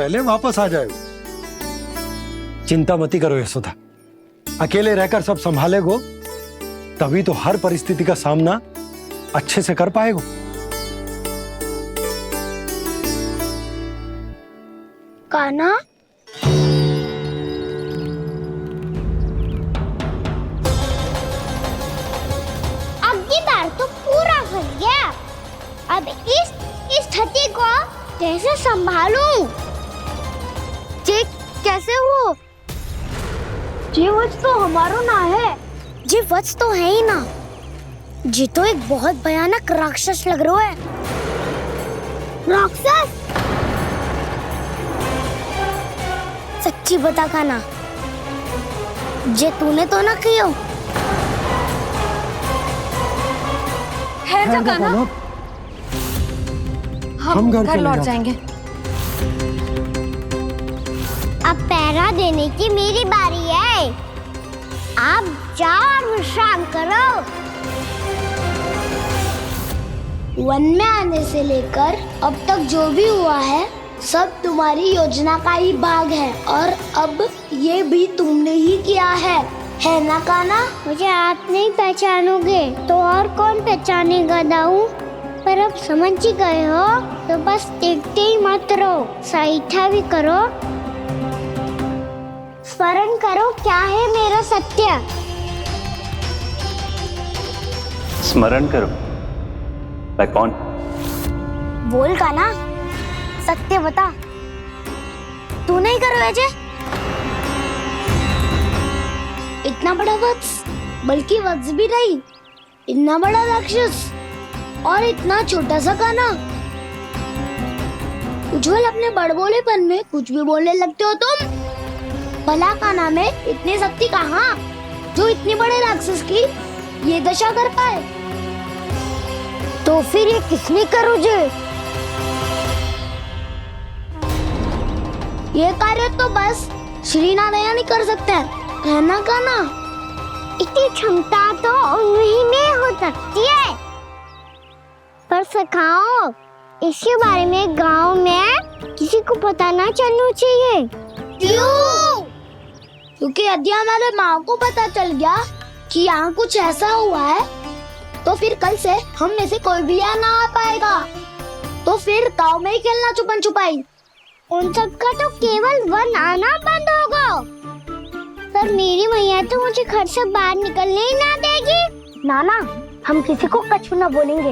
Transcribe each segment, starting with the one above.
पहले वापस आ जाएगा। चिंता मती करो यशोदा, अकेले रहकर सब संभालेगो तभी तो हर परिस्थिति का सामना अच्छे से कर पाएगो। कान्हा, अब की बार तो पूरा फंस गया। अब इस स्थिति को कैसे संभालूं? ये कैसे हो? ये वच तो हमारो ना है। ये वच तो है ही ना। ये तो एक बहुत भयानक राक्षस लग रहा है। राक्षस? सच्ची बता कान्हा, ये तूने तो ना किया? है जा कान्हा, हम घर लौट जाएंगे। अब पहरा देने की मेरी बारी है। आप जाओ और विश्राम करो। वन में आने से लेकर अब तक जो भी हुआ है सब तुम्हारी योजना का ही भाग है, और अब ये भी तुमने ही किया है ना कान्हा? मुझे आप नहीं पहचानोगे तो और कौन पहचानेगा दाऊ? पर अब समझ ही गए हो तो बस देखते ही मत रहो, सहीठा भी करो। स्मरण करो क्या है मेरा सत्य। स्मरण करो? मैं कौन? बोल कान्हा, सत्य बता। तू नहीं करो अजय? इतना बड़ा वत्स, बल्कि वत्स भी नहीं, इतना बड़ा राक्षस और इतना छोटा सा कान्हा। उज्जवल, अपने बड़बोलेपन में कुछ भी बोलने लगते हो तुम। भला कान्हा में इतनी शक्ति कहाँ जो इतनी बड़े राक्षस की ये दशा कर पाए? तो फिर ये किसने करो जे? ये कार्य तो बस श्री नारायण ही कर सकते हैं, है ना कान्हा? इतनी क्षमता तो उन्हीं में हो सकती है, पर सखाओ इसके बारे में गांव में किसी को पता ना चलना चाहिए। क्यों? क्योंकि यदि हमारे माँ को पता चल गया कि यहाँ कुछ ऐसा हुआ है तो फिर कल से हम में से कोई भी यहाँ ना आ पाएगा। तो फिर गांव में ही खेलना छुपन छुपाई। उन सब का तो केवल वन आना बंद होगा। पर मेरी मैया तो मुझे घर से बाहर निकलने ही ना देगी। नाना, हम किसी को कछु ना बोलेंगे,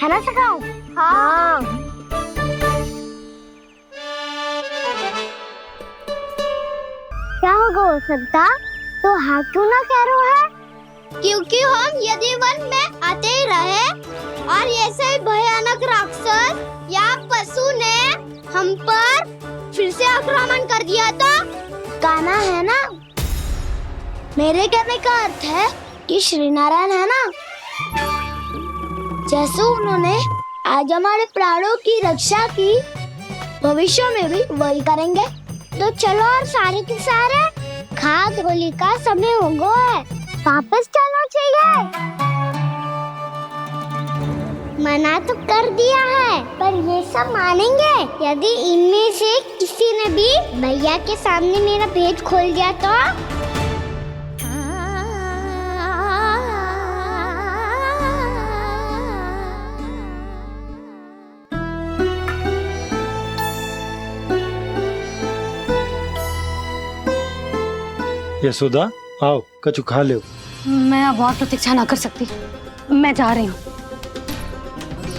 है ना सखाओ? हाँ। क्या होगा हो सकता? तो हाँ क्यों ना कह रहा है? क्योंकि हम यदि वन में आते ही रहे और ऐसे भयानक राक्षस या पशु ने हम पर फिर से आक्रमण कर दिया तो? कान्हा, है ना? मेरे कहने का अर्थ है कि श्री नारायण है ना, जैसे उन्होंने आज हमारे प्राणों की रक्षा की, भविष्य में भी वही करेंगे। तो चलो और सारे के सारे खाद होली का समय हो गया है, वापस चलना चाहिए। मना तो कर दिया है, पर ये सब मानेंगे यदि इनमें से किसी ने भी भैया के सामने मेरा भेद खोल दिया तो? यशोदा, आओ कछु खा लो। मैं अब और प्रतीक्षा ना कर सकती, मैं जा रही हूँ।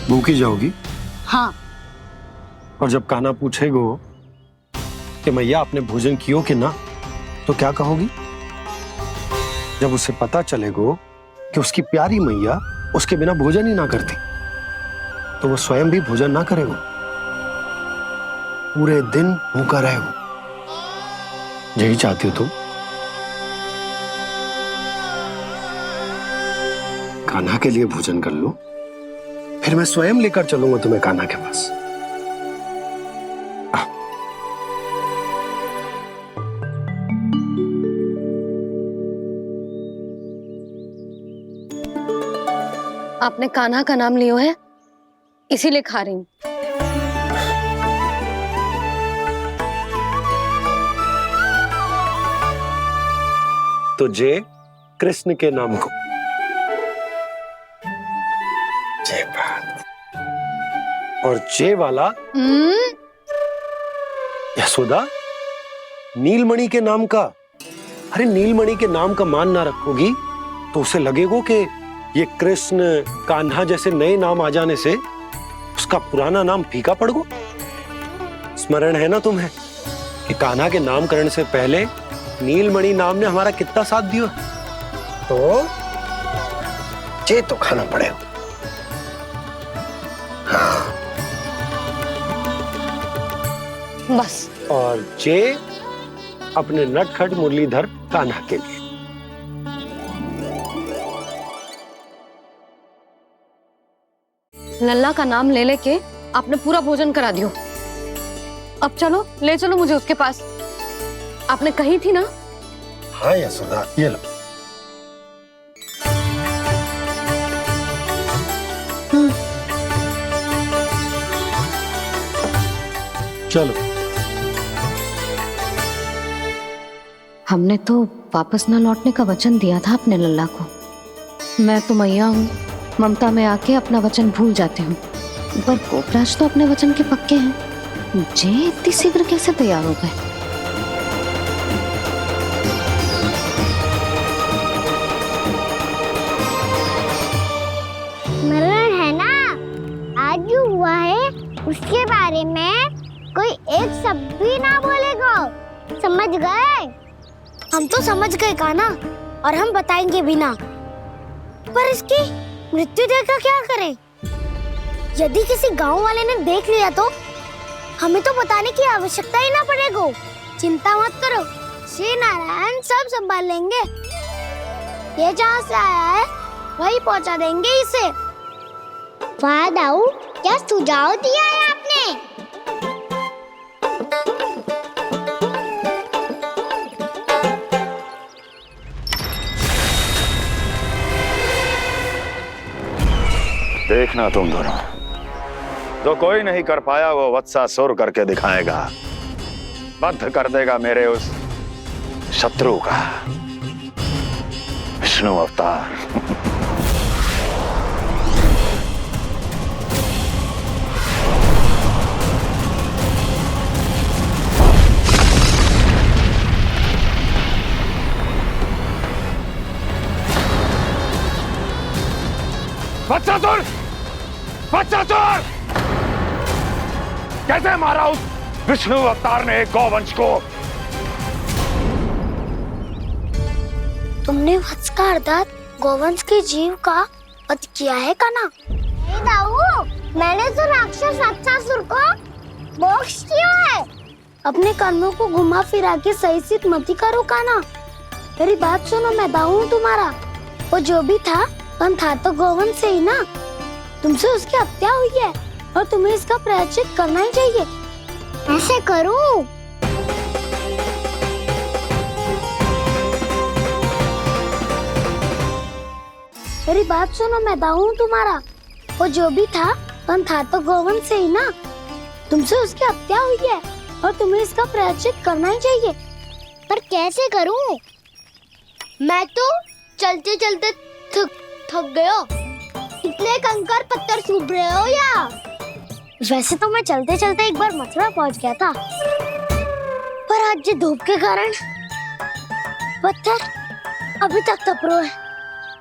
भूखी जाओगी? हाँ। और जब कान्हा पूछेगो कि मैया आपने भोजन कियो कि ना, तो क्या कहोगी? जब उसे पता चलेगो कि उसकी प्यारी मैया उसके बिना भोजन ही ना करती, तो वो स्वयं भी भोजन ना करेगो, पूरे दिन भूखा रहेगो। यही चाहती हो तुम? कान्हा के लिए भोजन कर लो, फिर मैं स्वयं लेकर चलूंगा तुम्हें कान्हा के पास। आपने कान्हा का नाम लियो है, इसीलिए खा रही हूँ। तो जे कृष्ण के नाम को। जे बात। और जे वाला यशोदा नीलमणि के नाम का। अरे नीलमणि के नाम का मान ना रखोगी तो उसे लगेगा कि ये कृष्ण कान्हा जैसे नए नाम आ जाने से उसका पुराना नाम फीका पड़ गो। स्मरण है ना तुम्हें कि कान्हा के नामकरण से पहले नीलमणि नाम ने हमारा कितना साथ दिया। तो जे तो खाना पड़ेगा। हाँ। बस। और जे अपने नटखट मुरलीधर कान्हा के लिए। लल्ला का नाम ले लेके आपने पूरा भोजन करा दियो। अब चलो, ले चलो मुझे उसके पास। आपने कही थी ना। हाँ यशोदा, ये लो। चलो। हमने तो वापस ना लौटने का वचन दिया था अपने लल्ला को। मैं तो मैया हूँ, ममता में आके अपना वचन भूल जाती हूँ, पर गोपराज तो अपने वचन के पक्के हैं। जे इतनी शीघ्र कैसे तैयार हो गए? मरण है ना, आज जो हुआ है उसके बारे में कोई एक शब्द भी ना बोलेगा। समझ गए? हम तो समझ गए कान्हा, और हम बताएंगे भी ना। पर इसकी मृत्यु देखकर क्या करें? यदि किसी गांव वाले ने देख लिया तो हमें तो बताने की आवश्यकता ही ना पड़ेगा। चिंता मत करो, श्री नारायण सब संभाल लेंगे। ये जहाँ से आया है वही पहुँचा देंगे इसे। वाह दाऊ, क्या सुझाव दिया है आपने। देखना तुम दोनों, जो कोई नहीं कर पाया वो वत्सासुर करके दिखाएगा। बद्ध कर देगा मेरे उस शत्रु का विष्णु अवतार। वत्सासुर! वत्सासुर! कैसे मारा उस विष्णु अवतार ने गौवंश को? तुमने वत्स का अर्थात गौवंश के जीव का वध किया है कान्हा। नहीं दाऊ, मैंने तो राक्षस वत्सासुर को मोक्ष किया है। अपने कर्मों को घुमा फिरा के सही सिद्ध मत करो कान्हा। मेरी बात सुनो, मैं दाऊ हूँ तुम्हारा। वो जो भी था पर था तो गौवंश से ही ना। तुमसे उसकी हत्या हुई है और तुम्हें इसका प्रायश्चित करना ही चाहिए। ऐसे करूं? मेरी बात सुनो, मैं दाऊ हूँ तुम्हारा। वो जो भी था पर था तो गौवंश से ही ना। तुमसे उसकी हत्या हुई है और तुम्हें इसका प्रायश्चित करना ही चाहिए। पर कैसे करूं? मैं तो चलते चलते थक गया। इतने कंकर पत्थर सूख रहे हो या? वैसे तो मैं चलते चलते एक बार मथुरा पहुंच गया था, पर आज ये धूप के कारण पत्थर अभी तक तप रहे हैं।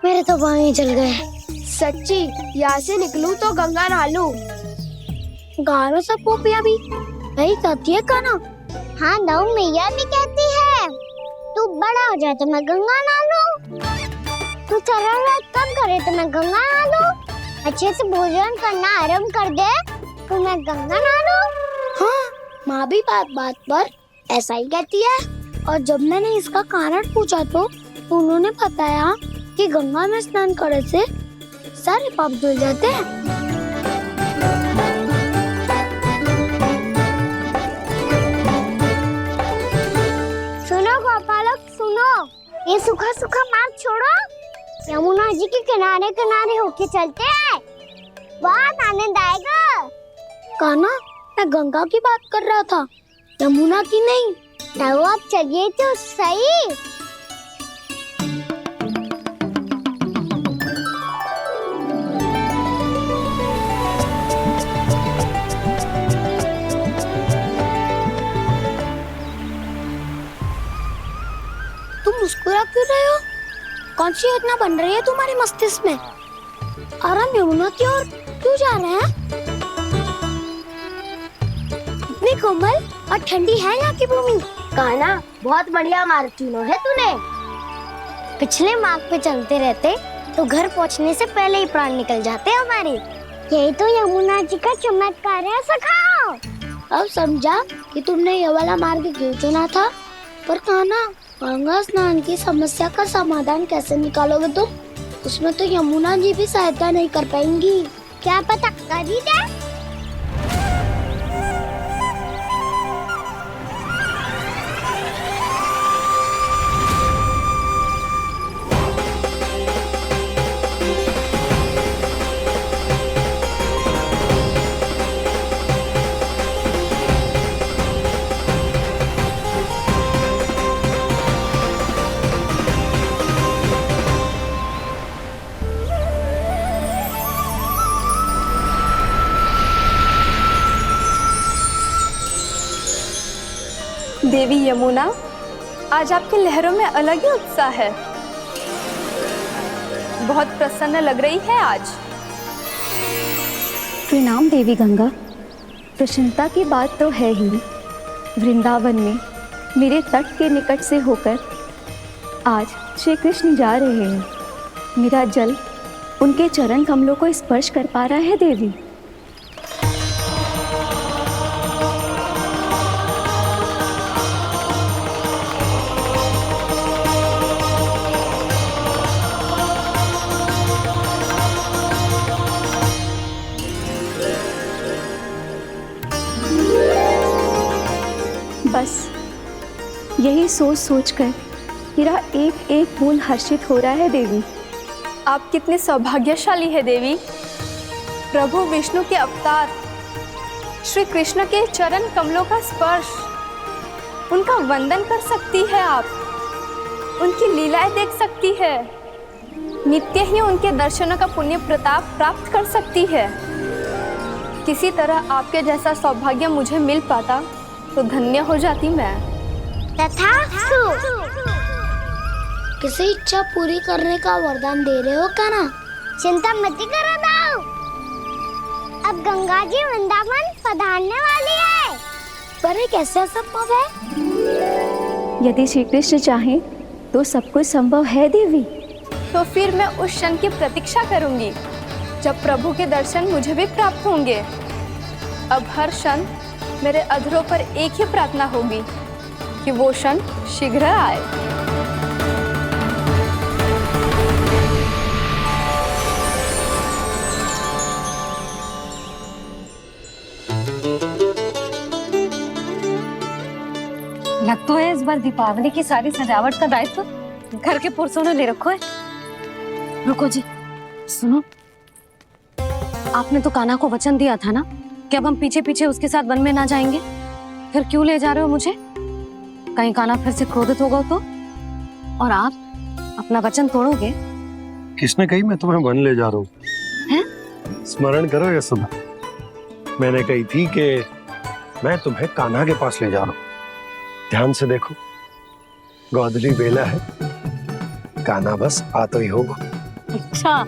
मेरे तो पाँव ही जल गए। सच्ची, यहाँ से निकलूं तो गंगा नहा लूं। गारो सब पोपिया भी यही कहती है कान्हा। हाँ दाऊ, मैया भी कहती है तू बड़ा हो जाए तो मैं गंगा नहा लूं, तू शरारत कम करे तो मैं गंगा नहा लूं, अच्छे से भोजन करना आरंभ कर दे तो मैं गंगा नहा लूं। हाँ, माँ भी बात बात पर ऐसा ही कहती है। और जब मैंने इसका कारण पूछा तो उन्होंने बताया कि गंगा में स्नान करने से सारे पाप धुल जाते हैं। सुनो गोपालक सुनो, ये सूखा सूखा मार्ग छोड़ो, यमुना जी के किनारे किनारे होके चलते हैं, बहुत आनंद आएगा। कान्हा, मैं गंगा की बात कर रहा था, यमुना की नहीं। तो आप चलिए तो सही। मुस्कुरा क्यों रहे हो? कौन सी योजना बन रही है तुम्हारे मस्तिष्क में? और हम यमुना की ओर क्यों जा रहे हैं? इतनी कोमल और ठंडी है यहाँ की भूमि। कान्हा, बहुत बढ़िया मार्ग चुना है तूने। पिछले मार्ग पे चलते रहते तो घर पहुँचने से पहले ही प्राण निकल जाते हमारे। यही तो यमुना जी का चमत्कार है सखाओ। अब समझा कि तुमने ये वाला मार्ग क्यों चुना था। पर कान्हा, गंगा स्नान की समस्या का समाधान कैसे निकालोगे तुम? उसमें तो यमुना जी भी सहायता नहीं कर पाएंगी। क्या पता कर ही दे। देवी यमुना, आज आपकी लहरों में अलग ही उत्साह है। बहुत प्रसन्न लग रही है आज। प्रणाम देवी गंगा। प्रसन्नता की बात तो है ही। वृंदावन में मेरे तट के निकट से होकर आज श्री कृष्ण जा रहे हैं। मेरा जल उनके चरण कमलों को स्पर्श कर पा रहा है देवी। बस यही सोच सोचकर मेरा एक एक फूल हर्षित हो रहा है देवी। आप कितने सौभाग्यशाली है देवी। प्रभु विष्णु के अवतार श्री कृष्ण के चरण कमलों का स्पर्श, उनका वंदन कर सकती है आप, उनकी लीलाएं देख सकती है, नित्य ही उनके दर्शनों का पुण्य प्रताप प्राप्त कर सकती है। किसी तरह आपके जैसा सौभाग्य मुझे मिल पाता तो धन्य हो जाती मैं। तथास्तु। किसी इच्छा पूरी करने का वरदान दे रहे हो कान्हा? चिंता मत करो दाऊ। अब गंगा जी वृंदावन पधारने वाली है। पर ये कैसे संभव है? यदि श्री कृष्ण चाहें तो सब कुछ संभव है देवी। तो फिर मैं उस क्षण की प्रतीक्षा करूंगी जब प्रभु के दर्शन मुझे भी प्राप्त होंगे। अब हर क्षण मेरे अधरों पर एक ही प्रार्थना होगी कि वो क्षण शीघ्र आए। लग तो है इस बार दीपावली की सारी सजावट का दायित्व घर के पुरुषों ने ले रखो है। रुको जी, सुनो, आपने तो कान्हा को वचन दिया था ना कि अब हम पीछे पीछे उसके साथ वन में ना जाएंगे। फिर क्यों ले जा रहे हो मुझे? कहीं कान्हा फिर से क्रोधित होगा तो? और आप अपना वचन तोड़ोगे? किसने कही मैं तुम्हें वन ले जा रहा हूँ? स्मरण करो ये सुबह मैंने कही थी कि मैं तुम्हें कान्हा के पास ले जा रहा हूँ। ध्यान से देखो, गोधली बेला है, कान्हा बस आ तो ही होगा। अच्छा,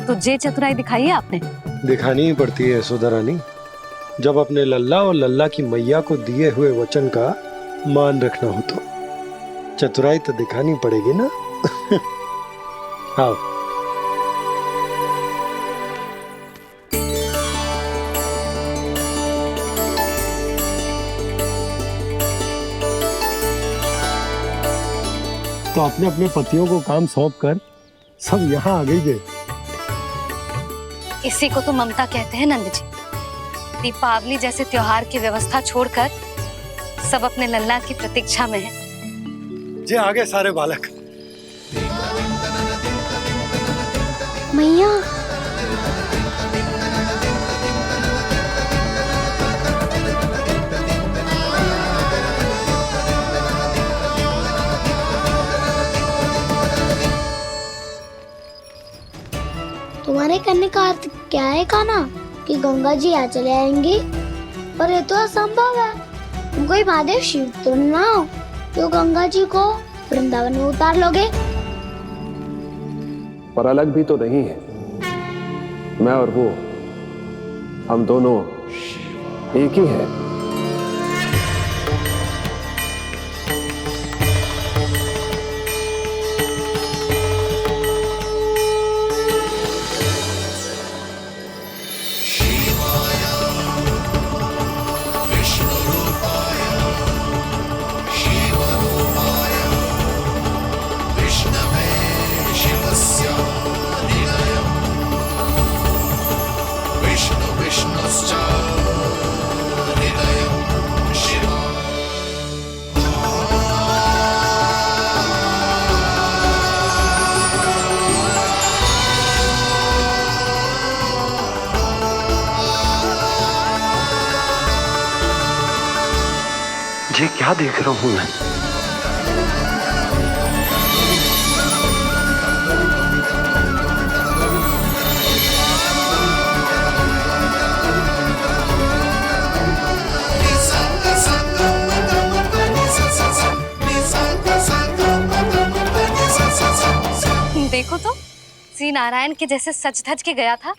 तो जे चतुराई दिखाई है आपने? दिखानी ही पड़ती है यशोदा रानी, जब अपने लल्ला और लल्ला की मैया को दिए हुए वचन का मान रखना हो तो चतुराई तो दिखानी पड़ेगी ना। आओ। तो अपने अपने पतियों को काम सौंप कर सब यहाँ आ गई थे। इसी को तो ममता कहते हैं नंद जी। दीपावली जैसे त्योहार की व्यवस्था छोड़कर सब अपने लल्ला की प्रतीक्षा में हैं। जे आगे सारे बालक। मैया, तुम्हारे कहने का अर्थ क्या है कान्हा? कि गंगा जी यहाँ चले आएंगी? पर ये तो असंभव है। तुम कोई महादेव शिव तो ना हो जो गंगा जी को वृंदावन में उतार लोगे? पर अलग भी तो नहीं है। मैं और वो, हम दोनों एक ही हैं। ये क्या देख रहा हूं मैं? देखो तो श्री नारायण के जैसे सज धज के गया था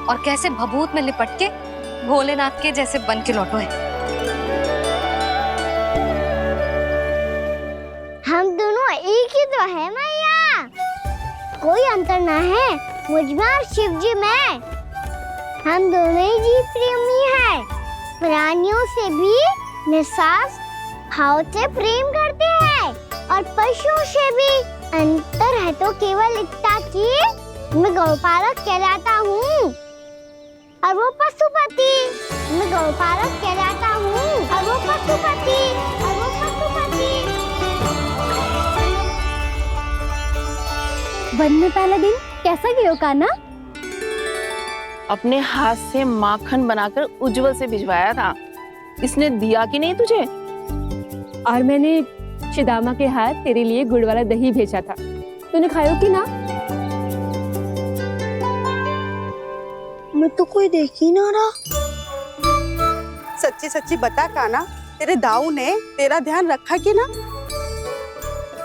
और कैसे भभूत में लिपट के भोलेनाथ के जैसे बन के लौटो है। हम दोनों एक ही तो है मैया, कोई अंतर ना है मुझ में और शिव जी में। हम दोनों ही जीव प्रेमी हैं, प्राणियों से भी निस्वार्थ भाव से प्रेम करते हैं और पशुओं से भी। अंतर है तो केवल इतना कि मैं गौपालक कहलाता हूँ और वो पशुपति। मैं गौपालक कहलाता हूँ और वो पशुपति। वन में पहला दिन कैसा गया कान्हा? अपने हाथ से माखन बनाकर उज्जवल से भिजवाया था। इसने दिया कि नहीं तुझे? और मैंने शिदामा के हाथ तेरे लिए गुड़ वाला दही भेजा था, तूने खाया कि ना? मैं तो कोई देख ही ना रहा। सच्ची सच्ची बता कान्हा, तेरे दाऊ ने तेरा ध्यान रखा कि ना?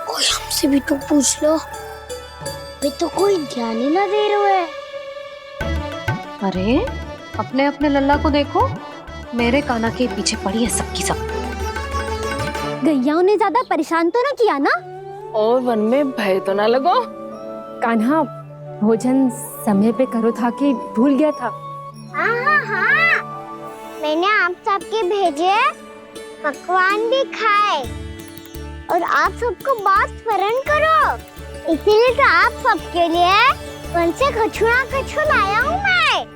कोई हमसे भी तो पूछ लो, वे तो कोई ध्यान ही ना दे रहे हैं। अरे अपने अपने लल्ला को देखो, मेरे कान्हा के पीछे पड़ी है सबकी सब। गैयाओं ने ज्यादा परेशान तो ना किया ना? और वन में भय तो ना लगो? कान्हा भोजन समय पे करो था कि भूल गया था? हाँ, मैंने आप सबके भेजे पकवान भी खाए और आप सबको बात स्मरण करो, इसीलिए तो आप सबके लिए वन से कछु लाया हूँ मैं।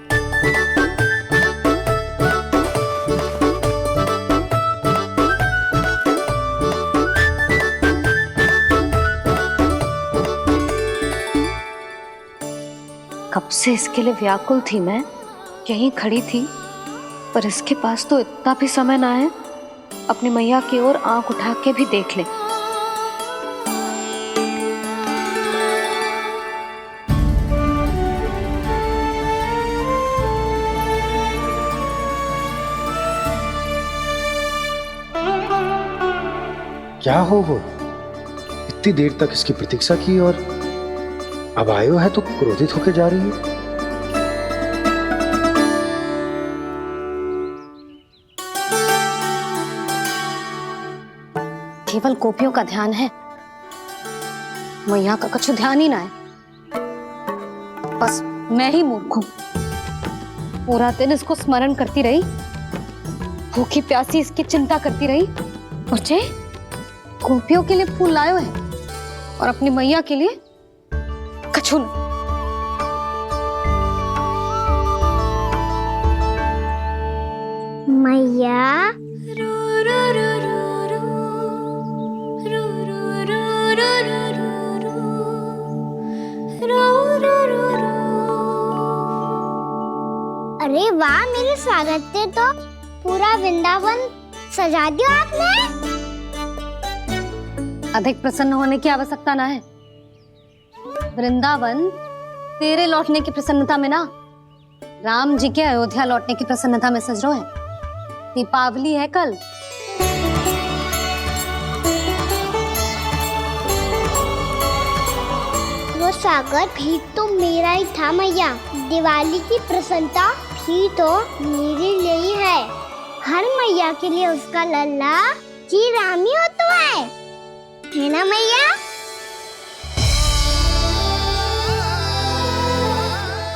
कब से इसके लिए व्याकुल थी मैं, यहीं खड़ी थी, पर इसके पास तो इतना भी समय ना है अपनी मैया की ओर आंख उठा के भी देख ले। क्या हो वो? इतनी देर तक इसकी प्रतीक्षा की और अब आयो है तो क्रोधित होकर जा रही है। केवल गोपियों का ध्यान है, मैया का कछु ध्यान ही ना है। बस मैं ही मूर्ख हूं, पूरा दिन इसको स्मरण करती रही, भूखी प्यासी इसकी चिंता करती रही, और जे गोपियों के लिए फूल लायो है और अपनी मैया के लिए कछु न। मैया अरे वाह, मेरे स्वागत से तो पूरा वृंदावन सजा दिया आपने। अधिक प्रसन्न होने की आवश्यकता ना है। वृंदावन तेरे लौटने की प्रसन्नता में ना, राम जी के अयोध्या लौटने की प्रसन्नता में सज रहे हैं। दीपावली है कल। स्वागत भी तो मेरा ही था मैया। दिवाली की प्रसन्नता भी तो मेरे लिए ही है। हर मैया के लिए उसका लल्ला की रामी होता है ना मैया?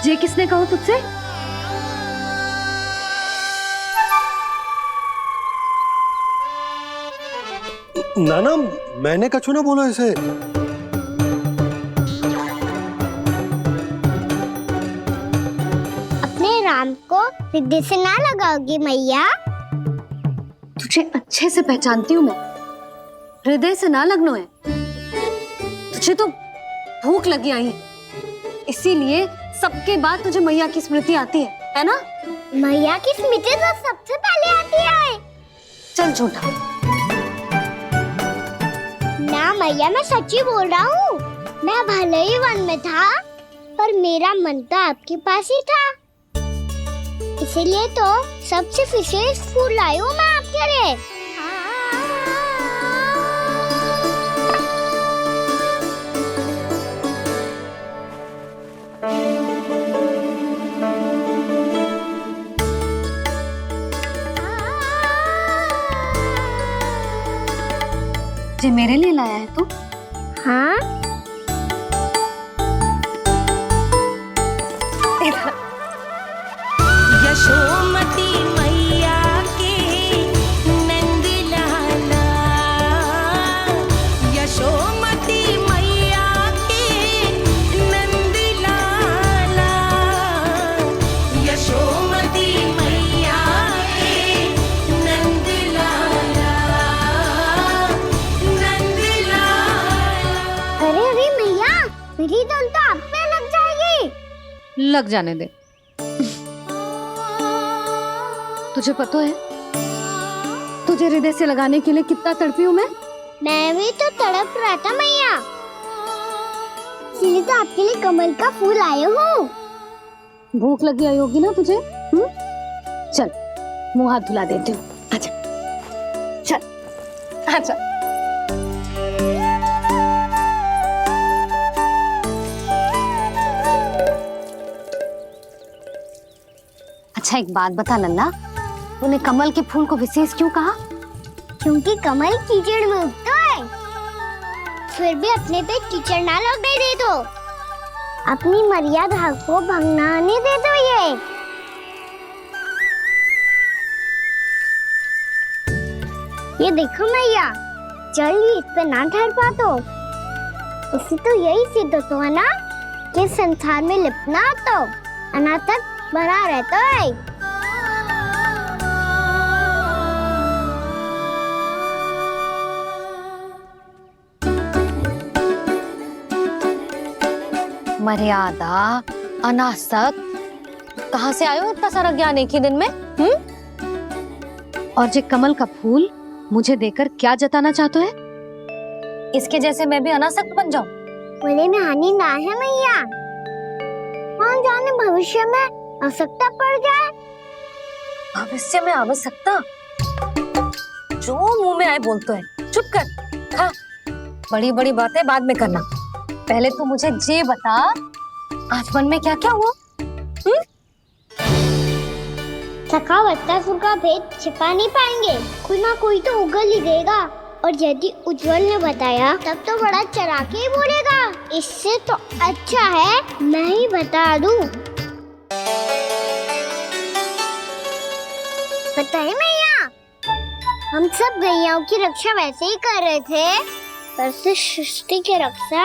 ये किसने कहा तुझसे? नाना, मैंने कछु ना बोला इसे। अपने राम को हृदय से ना लगाओगी मैया? तुझे अच्छे से पहचानती हूँ मैं, हृदय से ना लगनो है। तुझे तो भूख लगी आई है, इसीलिए सबके बाद तुझे मैया की स्मृति आती है ना? मैया की स्मृति तो सबसे पहले आती है। चल झूठा। ना मैया, मैं सच्ची बोल रहा हूँ। मैं भले ही वन में था, पर मेरा मन तो आपके पास ही था। इसीलिए तो सबसे विशेष फूल लाई हूँ मैं आपके लिए। ये मेरे लिए लाया है तू? हाँ। यशोमती मैया के नंद लाला, यशोमती मैया के नंद लाला, यशोमती मैया के नंद लाला, नंद लाला। अरे अरे मैया, मेरी धुन तो आप पे लग जाएगी। लग जाने दे। तुझे पता है तुझे हृदय से लगाने के लिए कितना तड़पी हूँ मैं? मैं भी तो तड़प रहा था मैया, इसलिए तो आपके लिए कमल का फूल आया हूँ। भूख लगी आई होगी ना तुझे? चल मुंह हाथ धुला देती हूँ। आजा, चल आजा। अच्छा एक बात बता लल्ला, तूने कमल के फूल को विशेष क्यों कहा? क्योंकि कमल कीचड़ में उगता है, फिर भी अपने पे कीचड़ ना लगने दे दो। अपनी मर्यादा को भंग ना आने दे दो। ये देखो मैया, जल भी इस पे ना ठहर पा तो इससे तो यही सिद्ध होता है ना कि संसार में लिपना तो अनाथ तक बना रहता है। मर्यादा, अनासक्त, कहाँ से आयो इतना सारा ज्ञान एक ही दिन में? और ये कमल का फूल मुझे देकर क्या जताना चाहते है? इसके जैसे मैं भी अनासक्त बन जाऊं? बोले में हानि ना है मैया, कौन जाने भविष्य में आवश्यकता पड़ जाए। भविष्य में आवश्यकता? जो मुंह में आए बोलते हैं, चुप कर। हाँ, बड़ी बड़ी बातें बाद में करना, पहले तो मुझे ये बता आज वन में क्या क्या हुआ? सखावत्ता का भेद छिपा नहीं पाएंगे, कोई ना कोई तो उगल ही देगा। और यदि उज्जवल ने बताया तब तो बड़ा चढ़ा के ही बोलेगा। इससे तो अच्छा है मैं ही बता दूं। पता है मैया, हम सब गैयाओं की रक्षा वैसे ही कर रहे थे, पर से सृष्टि की रक्षा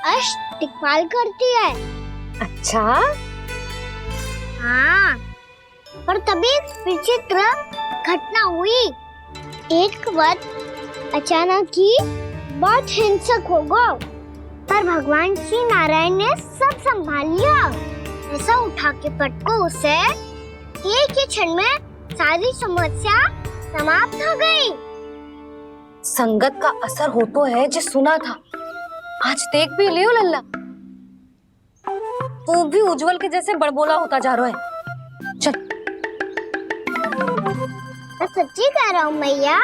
अष्ट दिक्पाल करती है। अच्छा? हाँ, पर तभी एक विचित्र घटना हुई। एक वक्त अचानक ही बहुत हिंसक हो गया, पर भगवान श्री नारायण ने सब संभाल लिया। ऐसा उठा के पटको उसे, एक ही क्षण में सारी समस्या समाप्त हो गई। संगत का असर हो तो है जो सुना था, आज देख भी लियो लल्ला, तू भी उज्जवल के जैसे बड़बोला होता जा रहा है। चल। मैं सच्ची कह रहा हूँ मैया।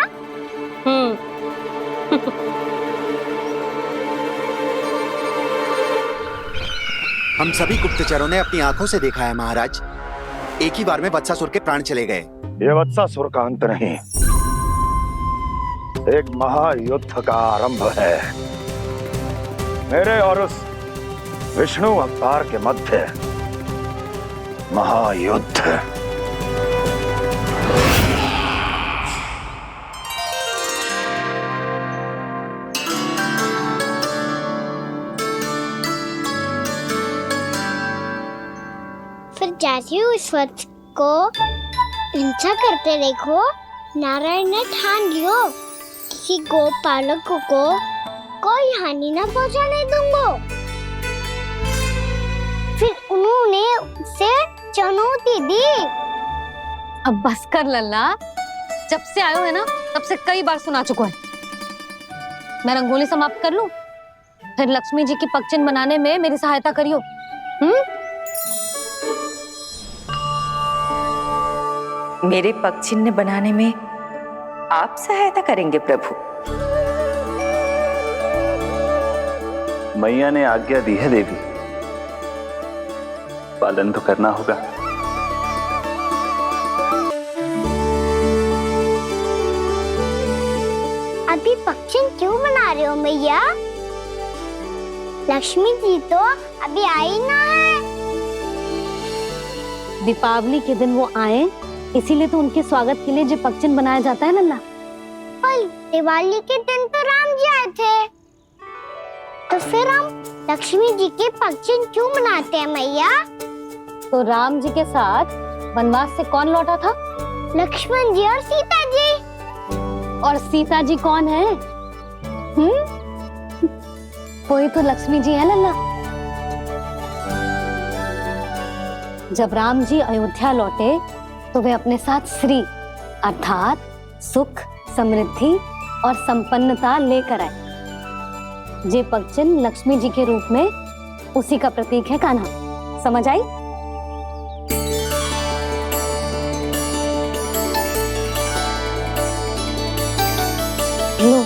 हम सभी गुप्तचरों ने अपनी आंखों से देखा है महाराज। एक ही बार में वत्सासुर के प्राण चले गए। ये वत्सासुर का अंत नहीं, एक महायुद्ध का आरंभ है। मेरे और उस विष्णु अवतार के मध्य महायुद्ध। फिर जैसे ही उस वत्स को हिंसा करते देखो, नारायण ने ठान लियो किसी गोपालक को कोई हानि न पहुंचाने दूंगा। फिर उन्होंने उसे चुनौती दी। अब बस कर लल्ला, जब से आयो है ना तब से कई बार सुना चुका है। मैं रंगोली समाप्त कर लूं, फिर लक्ष्मी जी की पगचिन बनाने में मेरी सहायता करियो। मेरे पगचिन्ह बनाने में आप सहायता करेंगे प्रभु? मैया ने आज्ञा दी है देवी, पालन तो करना होगा। अभी पगचिन क्यों बना रहे हो मैया? लक्ष्मी जी तो अभी आई ना है। दीपावली के दिन वो आए, इसीलिए तो उनके स्वागत के लिए जो पगचिन बनाया जाता है लल्ला। पर दिवाली के दिन तो राम जी आए थे, तो फिर हम लक्ष्मी जी के पगचिन क्यों बनाते हैं मैया? तो राम जी के साथ वनवास से कौन लौटा था? लक्ष्मण जी और सीता जी। और सीता जी कौन है? वही तो लक्ष्मी जी है लल्ला। जब राम जी अयोध्या लौटे तो वे अपने साथ श्री अर्थात सुख, समृद्धि और संपन्नता लेकर आए। जे पगचिन लक्ष्मी जी के रूप में उसी का प्रतीक है कान्हा। समझ आई? लो,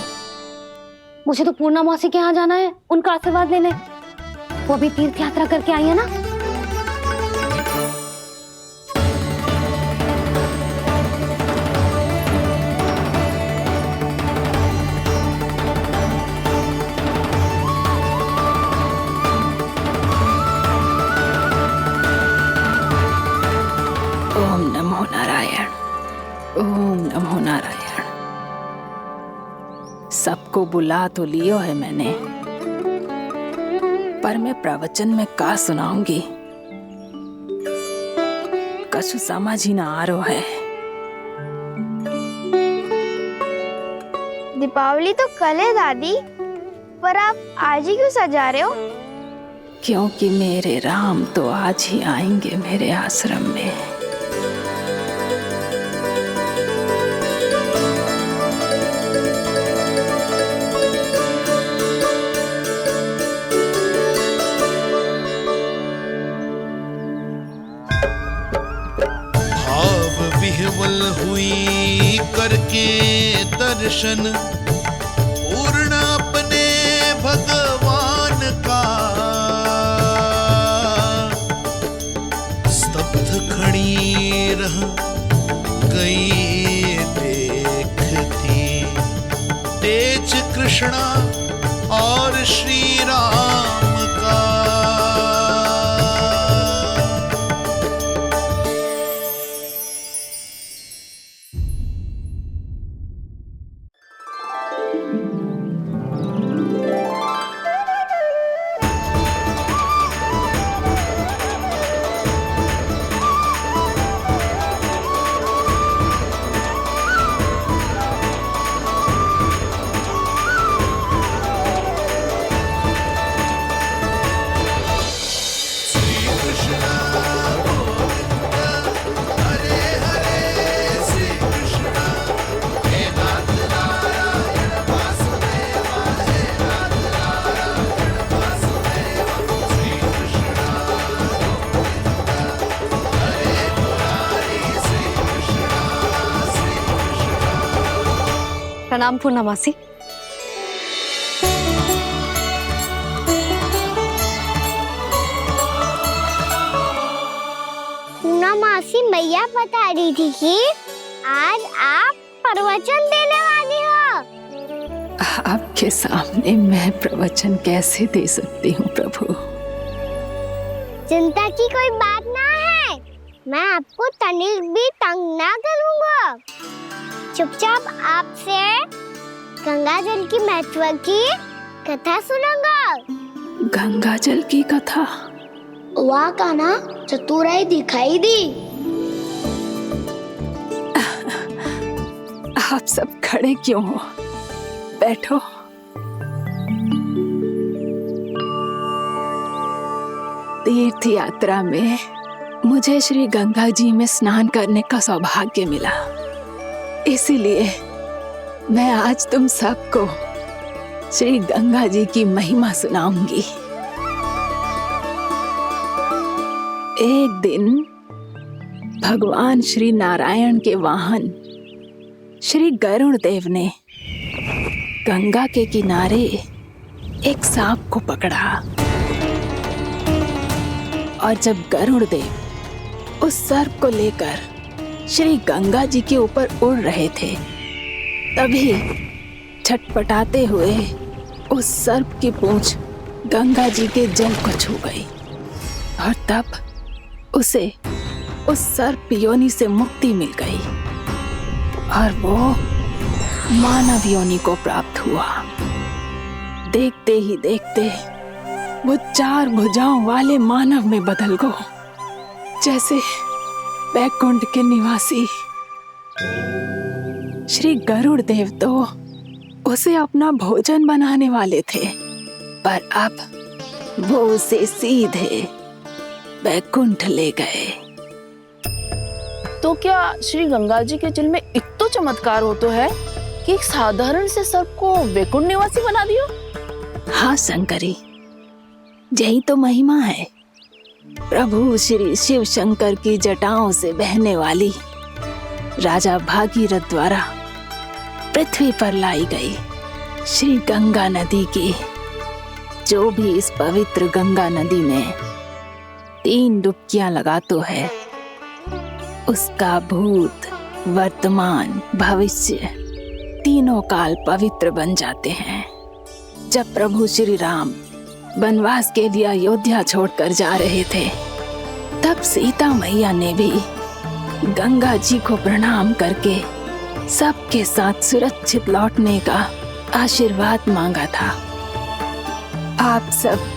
मुझे तो पूर्णा मौसी के यहाँ जाना है, उनका आशीर्वाद लेने। वो अभी तीर्थ यात्रा करके आई है ना। ओम नमो नारायण, ओम नमो नारायण। सबको बुला तो लियो है मैंने, पर मैं प्रवचन में का सुनाऊंगी, कछु समझ ही ना आ रहा है। दीपावली तो कल है दादी, पर आप आज ही क्यों सजा रहे हो? क्योंकि मेरे राम तो आज ही आएंगे मेरे आश्रम में। विह्वल हुई करके दर्शन, पूर्ण अपने भगवान का, स्तब्ध खड़ी रह गई देखती तेज कृष्णा और श्री राम का। प्रणाम पूर्णा मौसी। मौसी मैया बता रही थी कि आज आप प्रवचन देने वाली हो। आपके सामने मैं प्रवचन कैसे दे सकती हूँ प्रभु? चिंता की कोई बात ना है, मैं आपको तनिक भी तंग ना करूँगा। चुपचाप आपसे गंगा जल की महत्व की कथा सुनूंगा। गंगा जल की कथा? वाह कान्हा, चतुराई दिखाई दी। आप सब खड़े क्यों हो? बैठो। तीर्थ यात्रा में मुझे श्री गंगा जी में स्नान करने का सौभाग्य मिला, इसीलिए मैं आज तुम सबको श्री गंगा जी की महिमा सुनाऊंगी। एक दिन भगवान श्री नारायण के वाहन श्री गरुड़ देव ने गंगा के किनारे एक सांप को पकड़ा, और जब गरुड़ देव उस सर्प को लेकर श्री गंगा जी के ऊपर उड़ रहे थे, तभी छटपटाते हुए उस सर्प की पूंछ गंगा जी के जल को छू गई, और तब उसे उस सर्प योनि से मुक्ति मिल गई और वो मानव योनि को प्राप्त हुआ। देखते ही देखते वो 4 भुजाओं वाले मानव में बदल गो, जैसे बैकुंठ के निवासी। श्री गरुड़ देव तो उसे अपना भोजन बनाने वाले थे, पर अब वो उसे सीधे बैकुंठ ले गए। तो क्या श्री गंगा जी के जल में इतना चमत्कार हो तो है कि एक साधारण से सर्प को वैकुंठ निवासी बना दियो? हाँ शंकरी, यही तो महिमा है। प्रभु श्री शिव शंकर की जटाओं से बहने वाली राजा भागीरथ द्वारा पृथ्वी पर लाई गई श्री गंगा नदी की, जो भी इस पवित्र गंगा नदी में 3 डुबकियां लगातो है, उसका भूत, वर्तमान, भविष्य तीनों काल पवित्र बन जाते हैं। जब प्रभु श्री राम वनवास के लिए अयोध्या छोड़कर जा रहे थे, तब सीता मैया ने भी गंगा जी को प्रणाम करके सबके साथ सुरक्षित लौटने का आशीर्वाद मांगा था। आप सब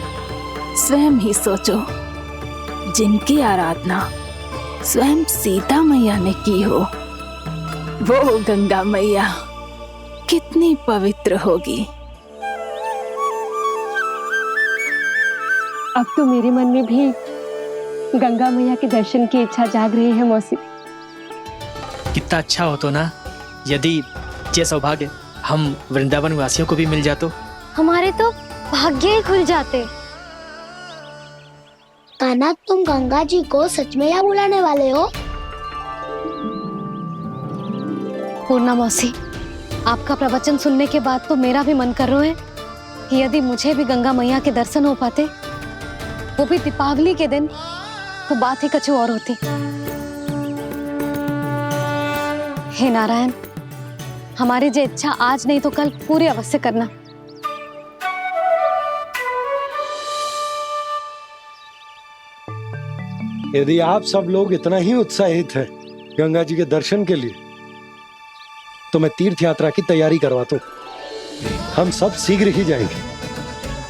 स्वयं ही सोचो, जिनकी आराधना स्वयं सीता मैया ने की हो, वो गंगा मैया कितनी पवित्र होगी। अब तो मेरे मन में भी गंगा मैया के दर्शन की इच्छा जाग रही है मौसी। कितना अच्छा हो तो ना यदि ये सौभाग्य हम वृंदावन वासियों को भी मिल जातो। हमारे तो भाग्य ही खुल जाते। कान्हा, तुम गंगा जी को सच में यहाँ बुलाने वाले हो? पूर्णा मौसी, आपका प्रवचन सुनने के बाद तो मेरा भी मन कर रहा है कि यदि मुझे भी गंगा मैया के दर्शन हो पाते, वो भी दीपावली के दिन, तो बात ही कुछ और होती। हे नारायण, हमारी जो इच्छा आज नहीं तो कल पूरी अवश्य करना। यदि आप सब लोग इतना ही उत्साहित हैं गंगा जी के दर्शन के लिए, तो मैं तीर्थ यात्रा की तैयारी करवाता हूँ। हम सब शीघ्र ही जाएंगे।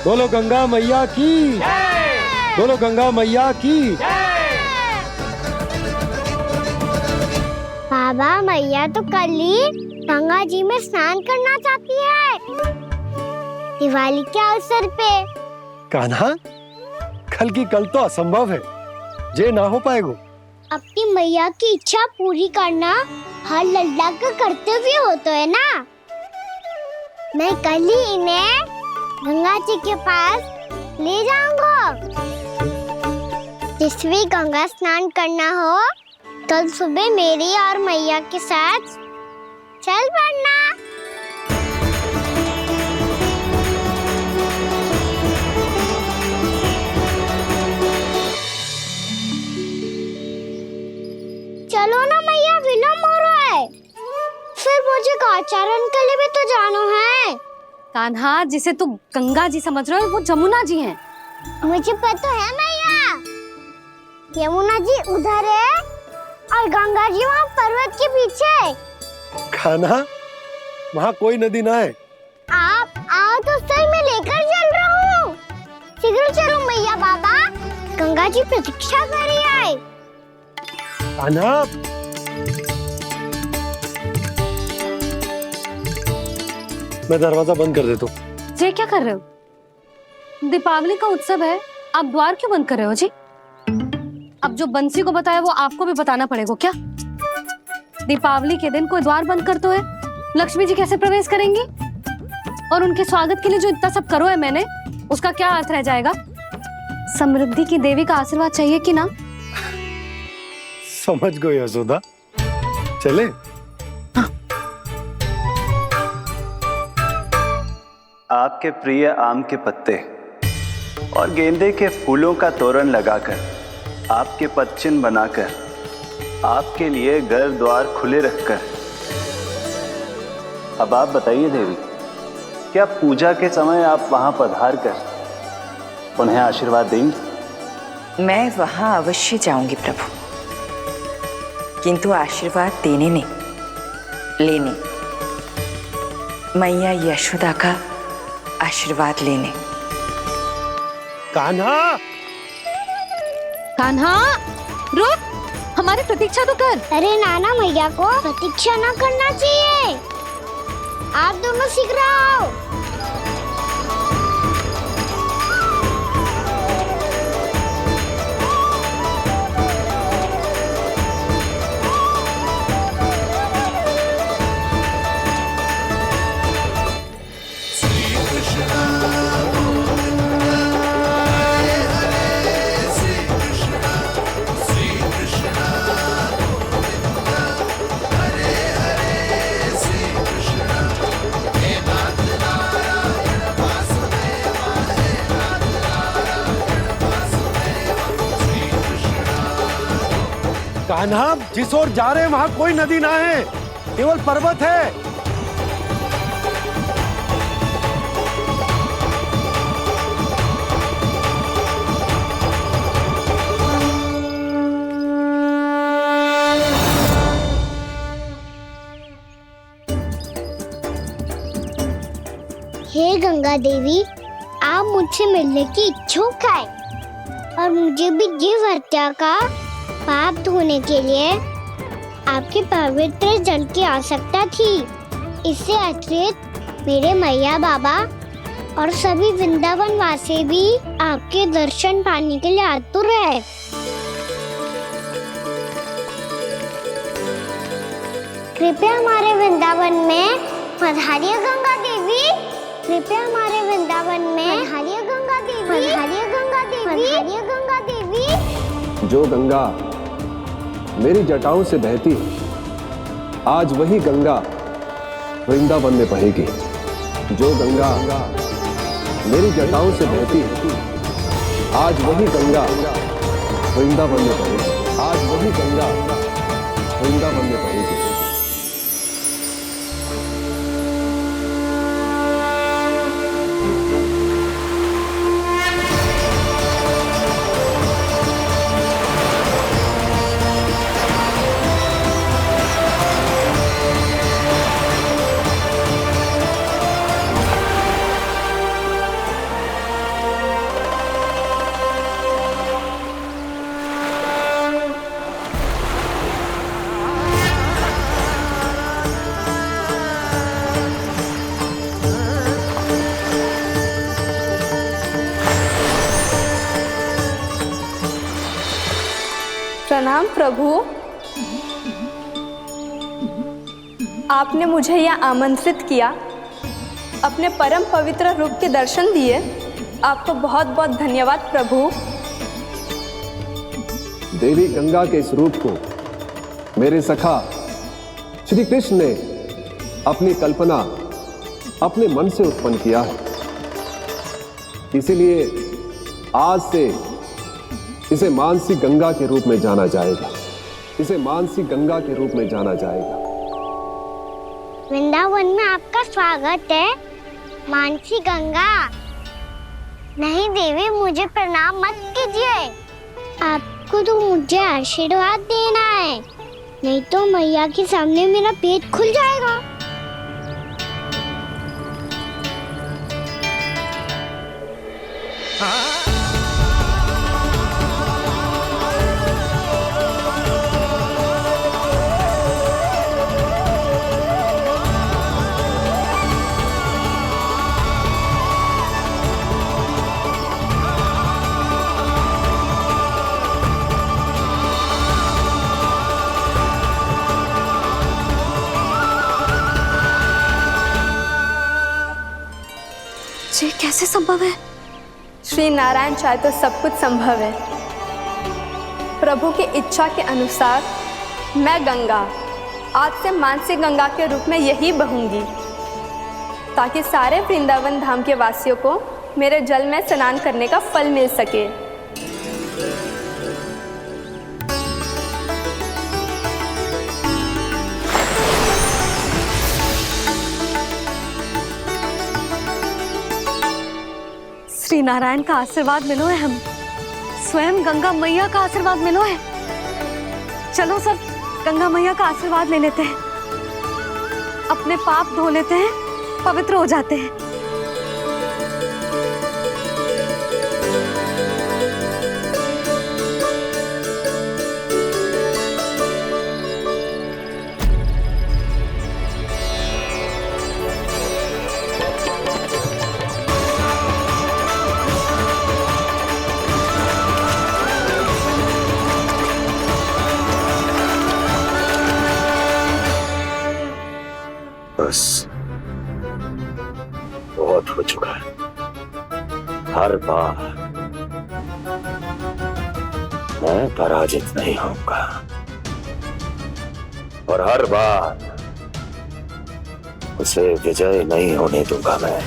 बोलो गंगा मैया की, बोलो गंगा मैया की। बाबा, मैया तो कल ही गंगा जी में स्नान करना चाहती है, दिवाली के अवसर पे। कान्हा, कल की कल तो असंभव है, जे ना हो पाएगा। अपनी मैया की इच्छा पूरी करना हर लल्ला का कर्तव्य होता है ना। मैं कल ही इन्हें गंगा जी के पास ले जाऊंगा। जिस भी गंगा स्नान करना हो, कल सुबह मेरी और मैया के साथ चल पड़ना। चरण कली भी तो जानो है। कान्हा, जिसे तू गंगा जी समझ रहे हो वो जमुना जी हैं। मुझे पता है मैया, यमुना जी उधर है और गंगा जी वहाँ पर्वत के पीछे। कान्हा, वहाँ कोई नदी ना है। आप आओ तो सही, मैं लेकर चल रहा हूँ। शीघ्र चलो मैया बाबा, गंगा जी प्रतीक्षा कर रही है। कान्हा, मैं दरवाजा बंद कर देता हूँ। ये क्या कर रहे हो? दीपावली का उत्सव है, आप द्वार क्यों बंद कर रहे हो जी? अब जो बंसी को बताया वो आपको भी बताना पड़ेगा क्या? दीपावली के दिन कोई द्वार बंद कर तो है, लक्ष्मी जी कैसे प्रवेश करेंगी? और उनके स्वागत के लिए जो इतना सब करो है मैंने, उसका क्या अर्थ रह जाएगा? समृद्धि की देवी का आशीर्वाद चाहिए कि ना? समझ गई यशोदा, चले? आपके प्रिय आम के पत्ते और गेंदे के फूलों का तोरण लगाकर, आपके पदचिन्ह बनाकर, आपके लिए घर द्वार खुले रखकर, अब आप बताइए देवी, क्या पूजा के समय आप वहां पधार कर उन्हें आशीर्वाद देंगी? मैं वहां अवश्य जाऊंगी प्रभु, किंतु आशीर्वाद देने नहीं, लेने, मैया यशोदा का आशीर्वाद लेने। कान्हा, कान्हा, रुक, हमारी प्रतीक्षा तो कर। अरे नाना, मैया को प्रतीक्षा ना करना चाहिए, आप दोनों शीघ्र आओ। कान्हा, जिस ओर जा रहे हैं वहाँ कोई नदी ना है, केवल पर्वत है। हे गंगा देवी, आप मुझसे मिलने की इच्छुक है और मुझे भी जीव हत्या का पाप धोने के लिए आपके पवित्र जल की आवश्यकता थी। इससे अतिरिक्त मेरे मैया बाबा और सभी वृंदावन वासी भी आपके दर्शन पाने के लिए आतुर है। कृपया हमारे वृंदावन में पधारिए गंगा देवी, कृपया हमारे वृंदावन में पधारिए गंगा देवी, पधारिए गंगा देवी, पधारिए गंगा देवी। जो गंगा मेरी जटाओं से बहती है, आज वही गंगा वृंदावन में बहेगी। जो गंगा मेरी जटाओं से बहती है, आज वही गंगा वृंदावन में बहेगी। आज वही गंगा वृंदावन में बहेगी। प्रणाम प्रभु, आपने मुझे यहाँ आमंत्रित किया, अपने परम पवित्र रूप के दर्शन दिए, आपको बहुत बहुत धन्यवाद प्रभु। देवी गंगा के इस रूप को मेरे सखा श्री कृष्ण ने अपनी कल्पना अपने मन से उत्पन्न किया है। इसीलिए आज से इसे मानसी गंगा के रूप में जाना जाएगा। इसे मानसी गंगा के रूप में जाना जाएगा। वृंदावन में आपका स्वागत है। मानसी गंगा। नहीं देवी, मुझे प्रणाम मत कीजिए। आपको तो मुझे आशीर्वाद देना है, नहीं तो मैया के सामने मेरा पेट खुल जाएगा। ये कैसे संभव है? श्री नारायण चाहे तो सब कुछ संभव है। प्रभु की इच्छा के अनुसार मैं गंगा आज से मानसी गंगा के रूप में यही बहूंगी, ताकि सारे वृंदावन धाम के वासियों को मेरे जल में स्नान करने का फल मिल सके। श्री नारायण का आशीर्वाद मिलो है, हम स्वयं गंगा मैया का आशीर्वाद मिलो है। चलो सब गंगा मैया का आशीर्वाद ले लेते हैं, अपने पाप धो लेते हैं, पवित्र हो जाते हैं। बस बहुत हो चुका है। हर बार मैं पराजित नहीं होऊंगा और हर बार उसे विजय नहीं होने दूंगा मैं।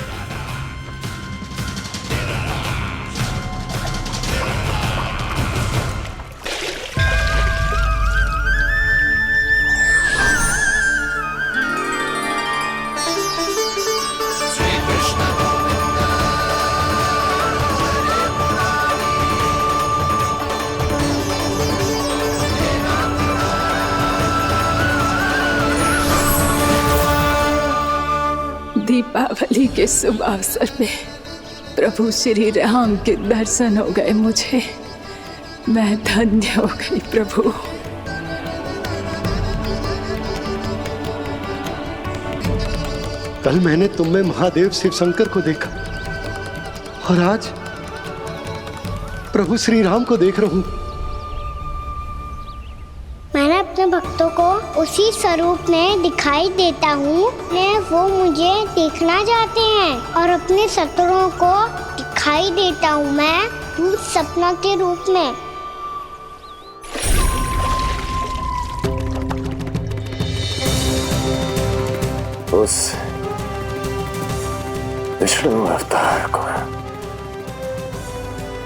दीपावली के शुभ अवसर पे प्रभु श्री राम के दर्शन हो गए मुझे। मैं धन्य हो गई प्रभु। कल मैंने तुम में महादेव शिव शंकर को देखा और आज प्रभु श्री राम को देख रहा हूं। मैंने अपने भक्तों को उसी स्वरूप में दिखाई देता हूँ, वो मुझे देखना चाहते हैं और अपने शत्रुओं को दिखाई देता हूँ मैं भूत सपना के रूप में। उस विष्णु अवतार को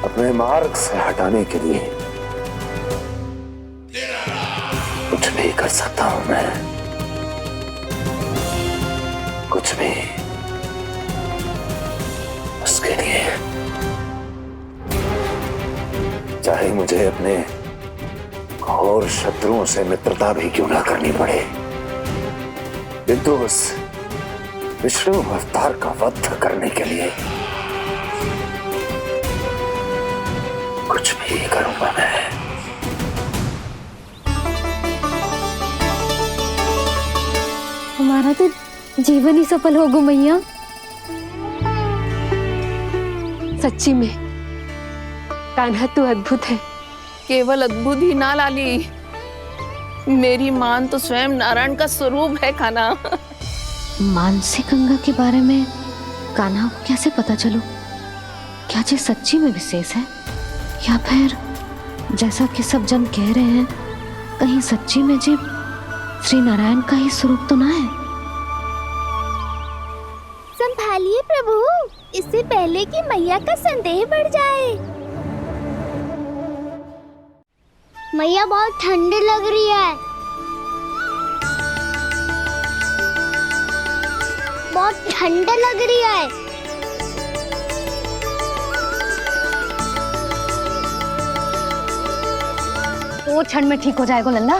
अपने मार्ग से हटाने के लिए कुछ भी कर सकता हूं मैं, कुछ भी। उसके लिए चाहे मुझे अपने घोर शत्रुओं से मित्रता भी क्यों ना करनी पड़े, किंतु उस विष्णु अवतार का वध करने के लिए कुछ भी करूंगा मैं। हमारा तो जीवन ही सफल होगा मैया। सच्ची में कान्हा तू अद्भुत है। केवल अद्भुत ही ना लाली, मेरी मान तो स्वयं नारायण का स्वरूप है कान्हा। मानसी गंगा के बारे में कान्हा को कैसे पता चलो? क्या ये सच्ची में विशेष है या फिर जैसा कि सब जन कह रहे हैं, कहीं सच्ची में जी श्री नारायण का ही स्वरूप तो ना है? संभालिए प्रभु, इससे पहले कि मैया का संदेह बढ़ जाए। मैया बहुत ठंडी लग रही है। बहुत ठंड लग रही है। तो ठंड में ठीक हो जाएगा लल्ला।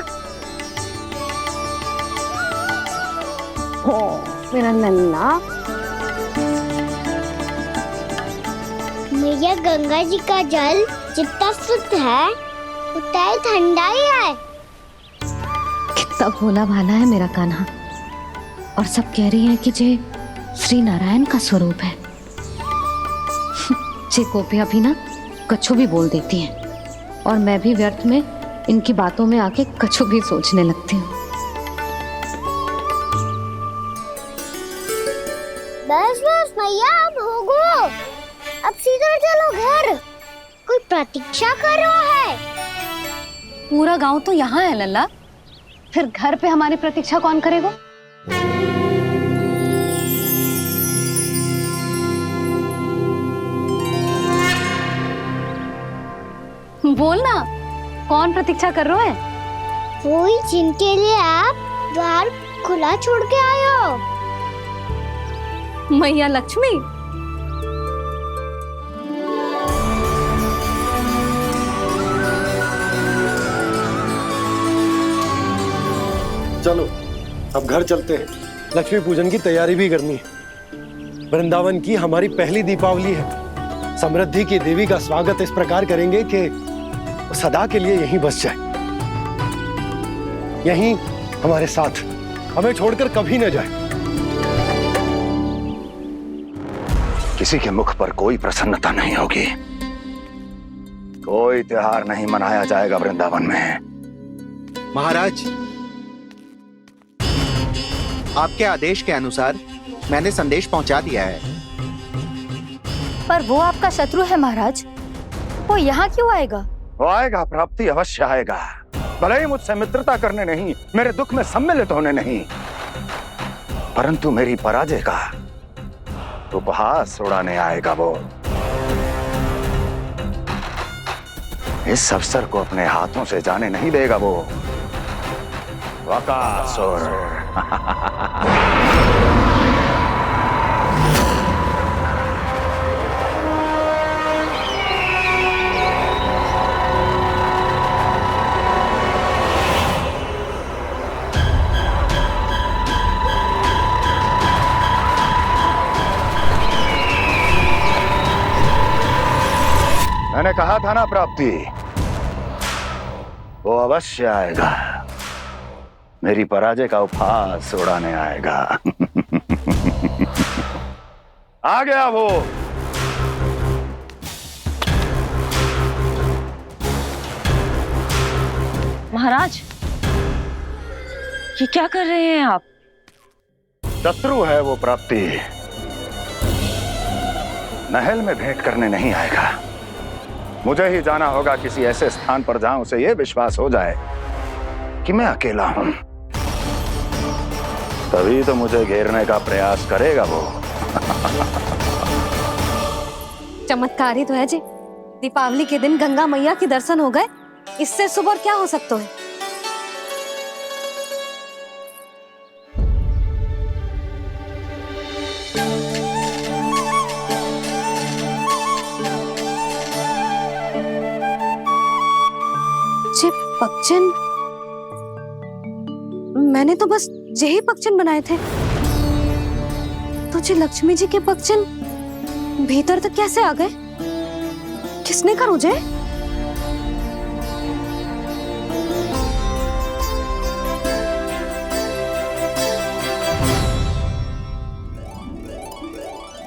हो मेरा लल्ला। मैया गंगा जी का जल जितना शुद्ध है उतना ही ठंडा ही है। कितना भोला भाला है मेरा कान्हा। और सब कह रही हैं कि जे श्री नारायण का स्वरूप है। जे गोपियां भी ना कछु भी बोल देती हैं और मैं भी व्यर्थ में इनकी बातों में आके कछु भी सोचने लगती हूँ। बस बस मैया अब होगो, अब सीधा चलो घर। कोई प्रतीक्षा कर रहा है। पूरा गांव तो यहाँ है लल्ला, फिर घर पे हमारी प्रतीक्षा कौन करेगा? बोलना, कौन प्रतीक्षा कर रहे हैं? वही जिनके लिए आप द्वार खुला छोड़ के आए हो। मैया लक्ष्मी। चलो अब घर चलते हैं। लक्ष्मी पूजन की तैयारी भी करनी है। वृंदावन की हमारी पहली दीपावली है। समृद्धि की देवी का स्वागत इस प्रकार करेंगे कि सदा के लिए यहीं बस जाए, यहीं हमारे साथ, हमें छोड़कर कभी न जाए। किसी के मुख पर कोई प्रसन्नता नहीं होगी, कोई त्योहार नहीं मनाया जाएगा वृंदावन में। महाराज, आपके आदेश के अनुसार मैंने संदेश पहुंचा दिया है। पर वो आपका शत्रु है महाराज, वो यहाँ क्यों आएगा? वो आएगा, प्राप्ति अवश्य आएगा। भले ही मुझसे मित्रता करने नहीं, मेरे दुख में सम्मिलित होने नहीं, परंतु मेरी पराजय का उपहास उड़ाने आएगा वो। इस अवसर को अपने हाथों से जाने नहीं देगा वो बकासुर। मैंने कहा था ना प्राप्ति, वो अवश्य आएगा, मेरी पराजय का उपहास उड़ाने आएगा। आ गया वो। महाराज, ये क्या कर रहे हैं आप? शत्रु है वो प्राप्ति, महल में भेंट करने नहीं आएगा। मुझे ही जाना होगा किसी ऐसे स्थान पर जहां उसे यह विश्वास हो जाए कि मैं अकेला हूं, तभी तो मुझे घेरने का प्रयास करेगा वो। चमत्कार ही तो है जी। दीपावली के दिन गंगा मैया के दर्शन हो गए, इससे शुभ और क्या हो सकता है? पक्षन, मैंने तो बस यही पक्षन बनाए थे। तुझे लक्ष्मी जी के पक्षन भीतर तक कैसे आ गए? किसने कर मुझे?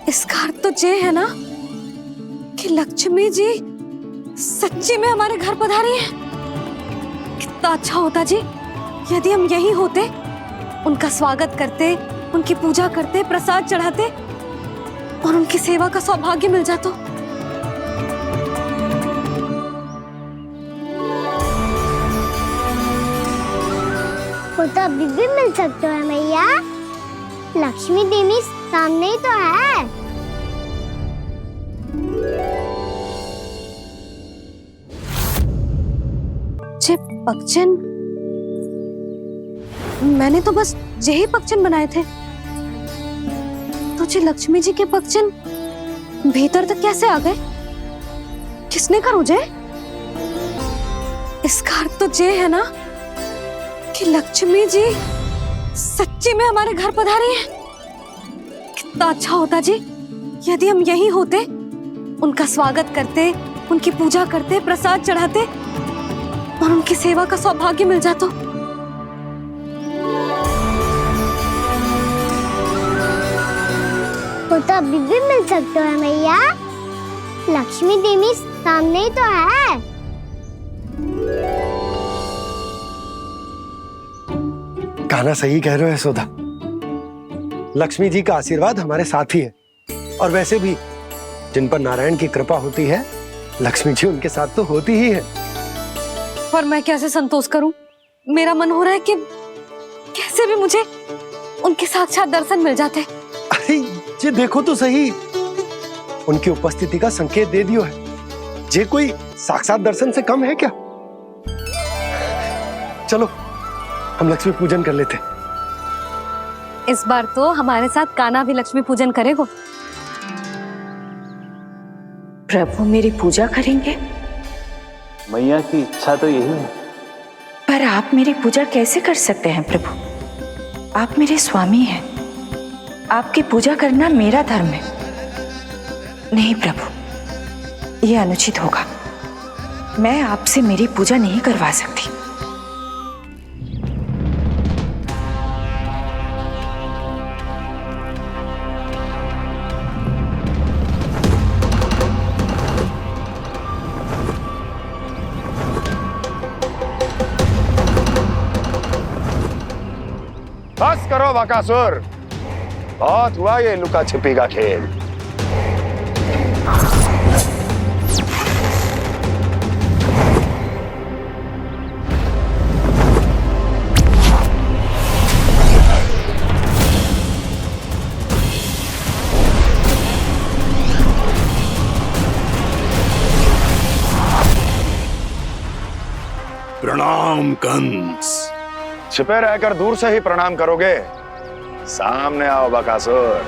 इसका अर्थ तो ये है ना कि लक्ष्मी जी सच्ची में हमारे घर पधारी हैं। कितना अच्छा होता जी यदि हम यही होते, उनका स्वागत करते, उनकी पूजा करते, प्रसाद चढ़ाते और उनकी सेवा का सौभाग्य मिल जाता। वो तो अभी भी मिल सकता है मैया, लक्ष्मी देवी सामने ही तो है। पक्षन, मैंने तो बस यही पक्षन बनाए थे। जी लक्ष्मी जी के भक्तजन भीतर तक कैसे आ गए? किसने कहा मुझे? इसका अर्थ तो ये है ना कि लक्ष्मी जी सच्ची में हमारे घर पधारी हैं। कितना अच्छा होता जी यदि हम यहीं होते, उनका स्वागत करते, उनकी पूजा करते, प्रसाद चढ़ाते और उनकी सेवा का सौभाग्य मिल जाता। वो तो अभी भी मिल सकते हैं मैया, लक्ष्मी देवी सामने ही तो है। कान्हा सही कह रहे हो यशोदा, लक्ष्मी जी का आशीर्वाद हमारे साथ ही है। और वैसे भी जिन पर नारायण की कृपा होती है, लक्ष्मी जी उनके साथ तो होती ही है। पर मैं कैसे संतोष करूं? मेरा मन हो रहा है कि कैसे भी मुझे उनके साक्षात दर्शन मिल जाते। अरे ये देखो तो सही, उनकी उपस्थिति का संकेत दे दियो है। ये कोई साक्षात दर्शन से कम है क्या? चलो हम लक्ष्मी पूजन कर लेते। इस बार तो हमारे साथ कान्हा भी लक्ष्मी पूजन करेगा। प्रभु मेरी पूजा करेंगे? मैया की इच्छा तो यही है। पर आप मेरी पूजा कैसे कर सकते हैं प्रभु? आप मेरे स्वामी हैं, आपकी पूजा करना मेरा धर्म है। नहीं प्रभु, यह अनुचित होगा। मैं आपसे मेरी पूजा नहीं करवा सकती। बस करो बकासुर, बहुत हुआ ये लुका छिपी का खेल। प्रणाम कंस। छिपे रहकर दूर से ही प्रणाम करोगे? सामने आओ बकासुर।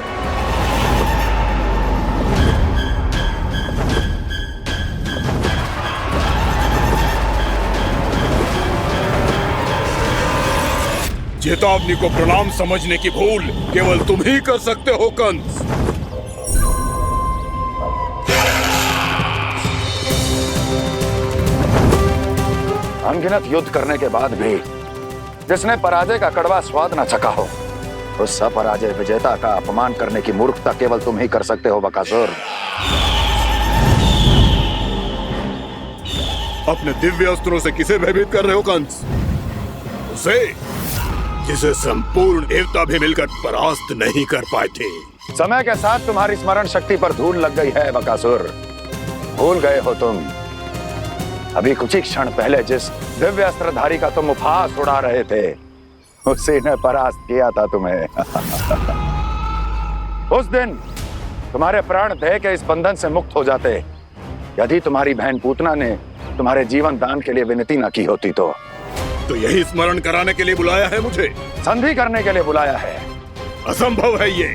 चेतावनी को प्रणाम समझने की भूल केवल तुम ही कर सकते हो कंस। अनगिनत युद्ध करने के बाद भी जिसने पराजय का कड़वा स्वाद न चखा हो, उस अपराजय विजेता का अपमान करने की मूर्खता केवल तुम ही कर सकते हो बकासुर। अपने दिव्य अस्त्रों से किसे भयभीत कर रहे हो कंस? उसे जिसे संपूर्ण देवता भी मिलकर परास्त नहीं कर पाए थे। समय के साथ तुम्हारी स्मरण शक्ति पर धूल लग गई है बकासुर। भूल गए हो तुम अभी कुछ ही क्षण पहले जिस दिव्य अस्त्रधारी का तुम उपहास उड़ा रहे थे, उसी ने परास्त किया था तुम्हें। उस दिन तुम्हारे प्राण देह के इस बंधन से मुक्त हो जाते यदि तुम्हारी बहन पूतना ने तुम्हारे जीवन दान के लिए विनती न की होती तो यही स्मरण कराने के लिए बुलाया है मुझे? संधि करने के लिए बुलाया है। असंभव है ये।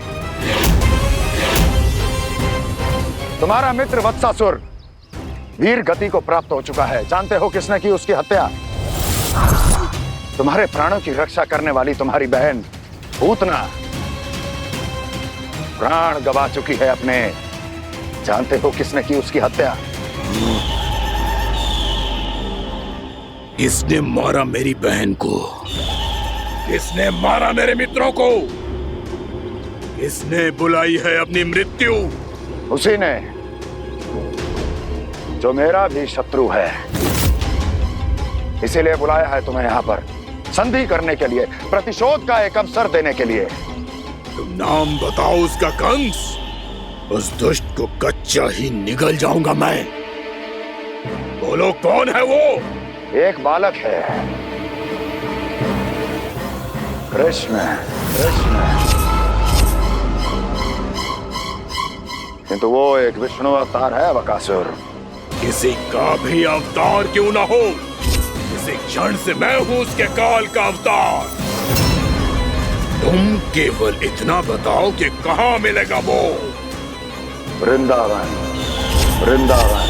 तुम्हारा मित्र वत्सासुर वीर गति को प्राप्त हो चुका है। जानते हो किसने की उसकी हत्या? तुम्हारे प्राणों की रक्षा करने वाली तुम्हारी बहन पूतना प्राण गवा चुकी है अपने। जानते हो किसने की उसकी हत्या? किसने मारा मेरी बहन को? किसने मारा मेरे मित्रों को? किसने बुलाई है अपनी मृत्यु? उसी ने जो मेरा भी शत्रु है। इसीलिए बुलाया है तुम्हें यहाँ पर संधि करने के लिए, प्रतिशोध का एक अवसर देने के लिए। तुम नाम बताओ उसका कंस। उस दुष्ट को कच्चा ही निगल जाऊंगा मैं। बोलो कौन है वो? एक बालक है, कृष्ण। किंतु वो एक विष्णु अवतार है बकासुर। किसी का भी अवतार क्यों ना हो, इसी क्षण से मैं हूं उसके काल का अवतार। तुम केवल इतना बताओ कि कहाँ मिलेगा वो। वृंदावन, वृंदावन।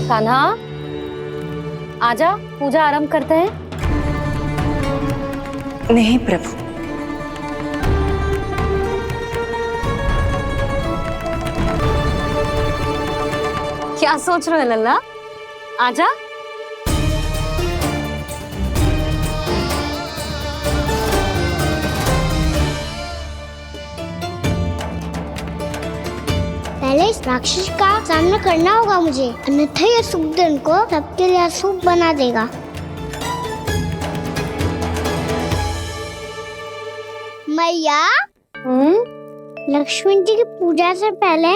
कान्हा, आजा, पूजा आरंभ करते हैं। नहीं प्रभु, क्या सोच रहे हो लल्ला? आजा। पहले इस राक्षस का सामना करना होगा मुझे, अन्यथा ये शुभ दिन को सबके लिए अशुभ बना देगा। मैया, लक्ष्मी जी की पूजा से पहले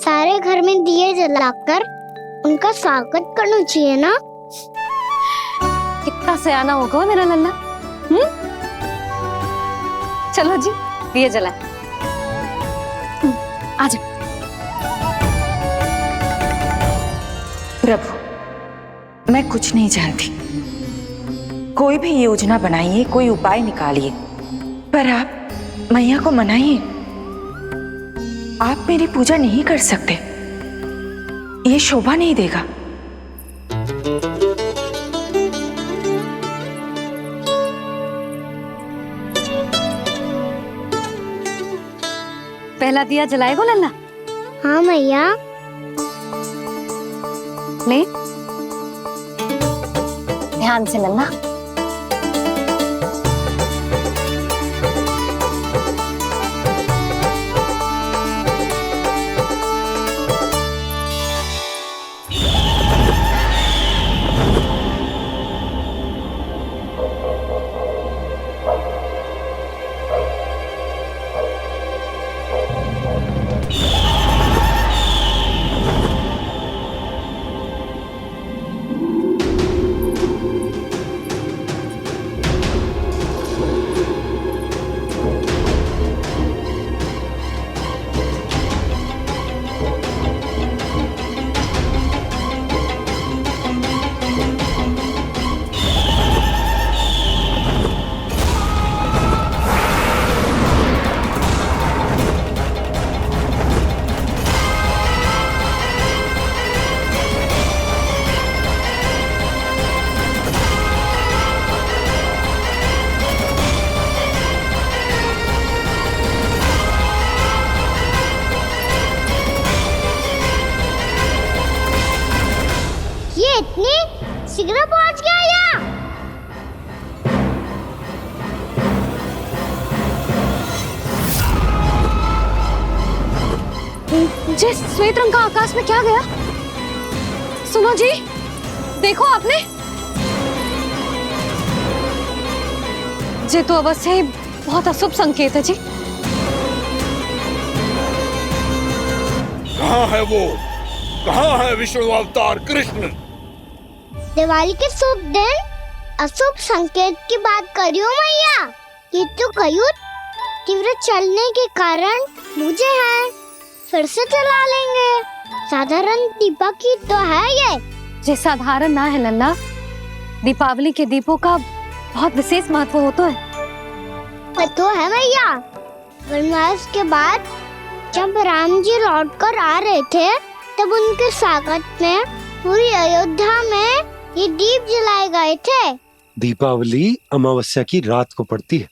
सारे घर में दिए जलाकर उनका स्वागत करना चाहिए ना? कितना सयाना होगा मेरा लल्ला। चलो जी, दिए जलाए। आजा। प्रभु, मैं कुछ नहीं जानती। कोई भी योजना बनाइए, कोई उपाय निकालिए, पर आप मैया को मनाइए। आप मेरी पूजा नहीं कर सकते, ये शोभा नहीं देगा। पहला दिया जलाएगो लल्ला? हाँ मैया। ले, ध्यान से लल्ला। शीघ्र पहुंच गया यहाँ। जे श्वेत रंग का आकाश में क्या गया? सुनो जी, देखो आपने, जे तो अवश्य ही बहुत अशुभ संकेत है जी। कहाँ है वो? कहाँ है विष्णु अवतार कृष्ण? दिवाली के शुभ दिन अशुभ संकेत की बात कर रही हूँ मैया। ये तो कयूत तीव्र चलने के कारण मुझे है, फिर से चला लेंगे। साधारण दीपक ही तो है ये साधारण ना है लल्ला, दीपावली के दीपों का बहुत विशेष महत्व होता है। तो है मैया, वनवास के बाद जब राम जी लौट कर आ रहे थे तब उनके स्वागत में पूरी अयोध्या में ये दीप जलाए गए थे। दीपावली अमावस्या की रात को पड़ती है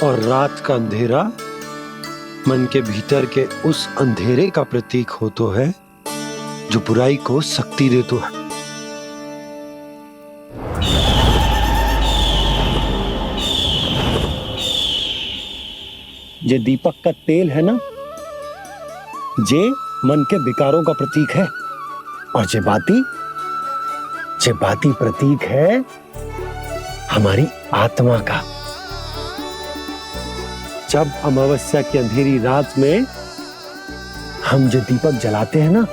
और रात का अंधेरा मन के भीतर के उस अंधेरे का प्रतीक हो तो है जो बुराई को शक्ति दे तो है। ये दीपक का तेल है ना, जे मन के विकारों का प्रतीक है, और जे बाती प्रतीक है हमारी आत्मा का। जब अमावस्या की अंधेरी रात में हम जो दीपक जलाते हैं ना,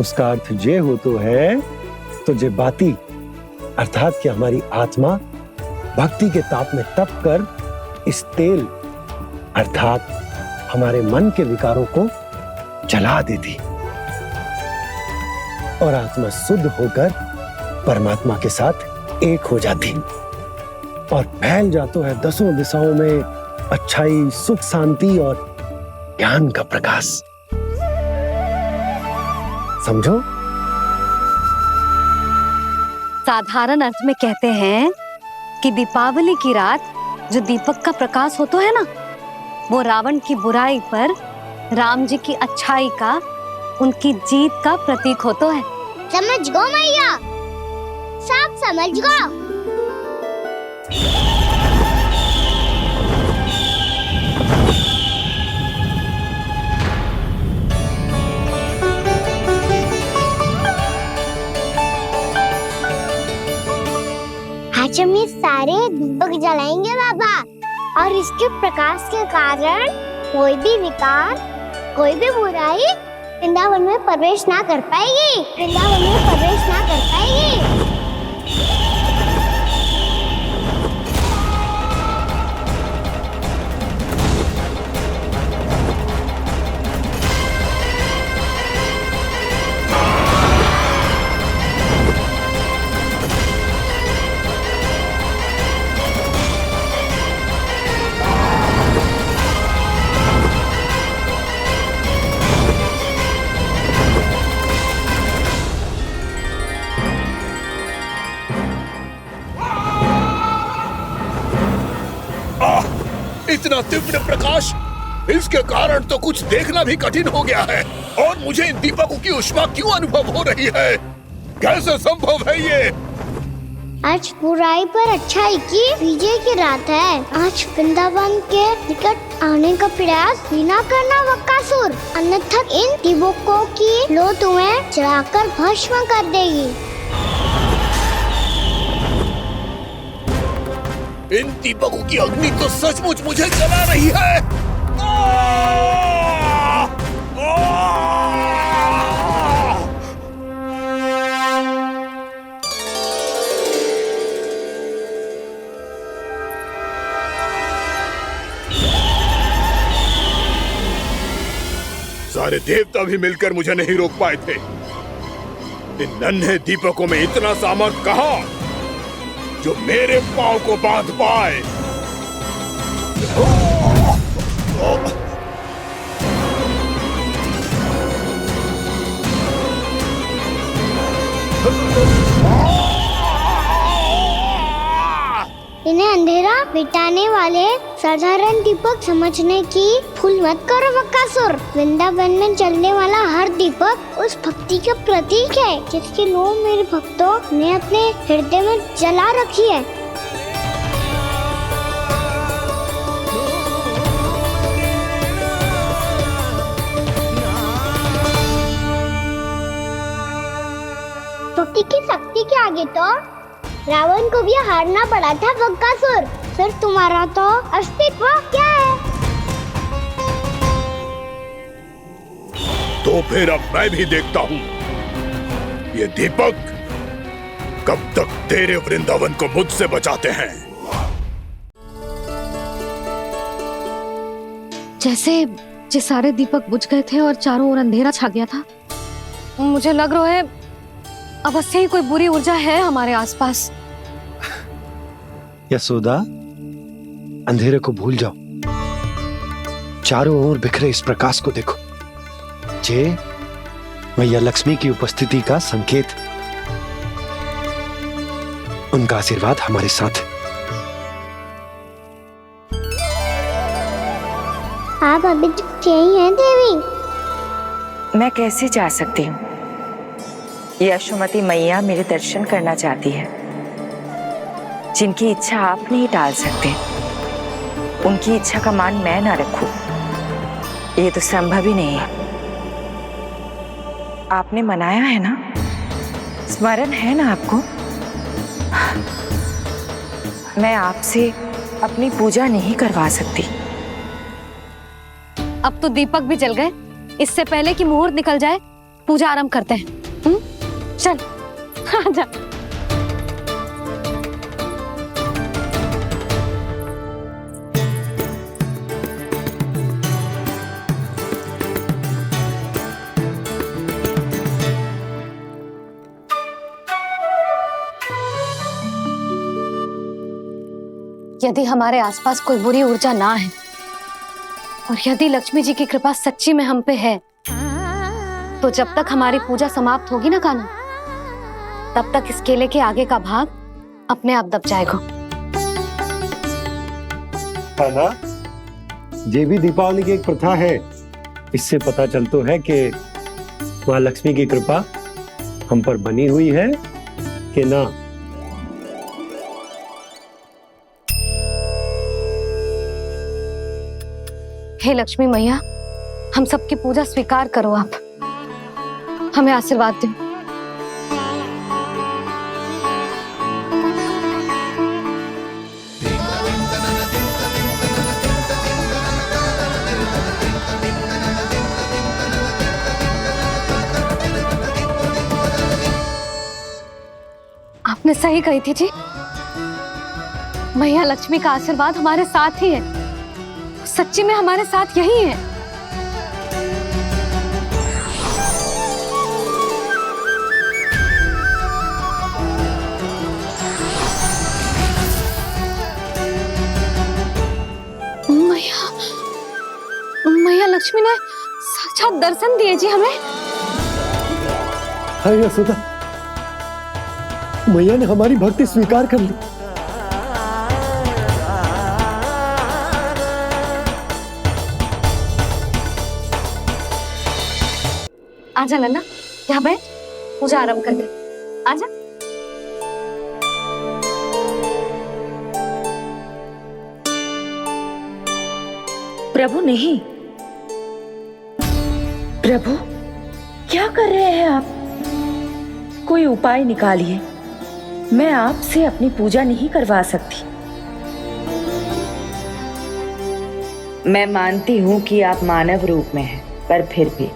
उसका अर्थ ये हो तो है, तो जे बाती अर्थात कि हमारी आत्मा भक्ति के ताप में तप कर इस तेल अर्थात हमारे मन के विकारों को जला देती और आत्मा शुद्ध होकर परमात्मा के साथ एक हो जाती और फैल जाता है दसों दिशाओं में अच्छाई, सुख, शांति और ज्ञान का प्रकाश। समझो? साधारण अर्थ में कहते हैं कि दीपावली की रात जो दीपक का प्रकाश होता है ना, वो रावण की बुराई पर राम जी की अच्छाई का, उनकी जीत का प्रतीक होता है। समझ गो मैया, सब समझ गो। आज हम ये सारे दीपक जलाएंगे बाबा, और इसके प्रकाश के कारण कोई भी विकार, कोई भी बुराई वृंदावन में प्रवेश ना कर पाएगी, वृंदावन में प्रवेश ना कर पाएगी। इतना तीव्र प्रकाश, इसके कारण तो कुछ देखना भी कठिन हो गया है। और मुझे इन दीपकों की उष्मा क्यों अनुभव हो रही है? कैसे संभव है ये? आज बुराई पर अच्छाई की विजय की रात है। आज वृंदावन के निकट आने का प्रयास भी ना करना बकासुर, अन्यथा इन दीपकों की लो तुम्हें जलाकर भस्म कर देगी। इन दीपकों की अग्नि तो सचमुच मुझे जला रही है। सारे देवता भी मिलकर मुझे नहीं रोक पाए थे। इन नन्हे दीपकों में इतना सामर्थ्य कहां जो मेरे पांव को बांध पाए। इन्हें अंधेरा मिटाने वाले साधारण दीपक समझने की भूल मत करो बकासुर। वृंदावन में जलने वाला हर दीपक उस भक्ति का प्रतीक है जिसकी लो मेरे भक्तों ने अपने हृदय में जला रखी है। भक्ति की शक्ति के आगे तो रावण को भी हारना पड़ा था बकासुर। फिर तुम्हारा तो अस्तित्व क्या है? तो फिर अब मैं भी देखता हूँ ये दीपक कब तक तेरे वृंदावन को मुझसे बचाते हैं। जैसे ये सारे दीपक बुझ गए थे और चारों ओर अंधेरा छा गया था, मुझे लग रहा है अवश्य ही कोई बुरी ऊर्जा है हमारे आसपास। यशोदा, अंधेरे को भूल जाओ, चारों ओर बिखरे इस प्रकाश को देखो। जे मैया लक्ष्मी की उपस्थिति का संकेत, उनका आशीर्वाद हमारे साथ। आप अभी तक यही हैं देवी? मैं कैसे जा सकती हूँ? यशोमती मैया मेरे दर्शन करना चाहती है। जिनकी इच्छा आप नहीं टाल सकते, उनकी इच्छा का मान मैं ना रखूं, ये तो संभव ही नहीं है। आपने मनाया है ना, स्मरण है ना आपको? मैं आपसे अपनी पूजा नहीं करवा सकती। अब तो दीपक भी जल गए, इससे पहले कि मुहूर्त निकल जाए पूजा आरंभ करते हैं। चल आजा। यदि हमारे आसपास कोई बुरी ऊर्जा ना है और यदि लक्ष्मी जी की कृपा सच्ची में हम पे है, तो जब तक हमारी पूजा समाप्त होगी ना कान्हा, तब तक इस केले के आगे का भाग अपने आप दब जाएगा। कान्हा, ये भी दीपावली की एक प्रथा है। इससे पता चलता है कि माँ लक्ष्मी की कृपा हम पर बनी हुई है कि ना। हे लक्ष्मी मैया, हम सबकी पूजा स्वीकार करो, आप हमें आशीर्वाद दो। आपने सही कही थी जी, मैया लक्ष्मी का आशीर्वाद हमारे साथ ही है, सच्ची में हमारे साथ यही है। मैया लक्ष्मी ने साक्षात दर्शन दिए जी हमें। हाय यशोदा, मैया ने हमारी भक्ति स्वीकार कर ली। आजा नन्ना, यहाँ बैठ, पूजा आरंभ कर दे। आजा। प्रभु नहीं, प्रभु क्या कर रहे हैं आप? कोई उपाय निकालिए, मैं आपसे अपनी पूजा नहीं करवा सकती। मैं मानती हूँ कि आप मानव रूप में हैं, पर फिर भी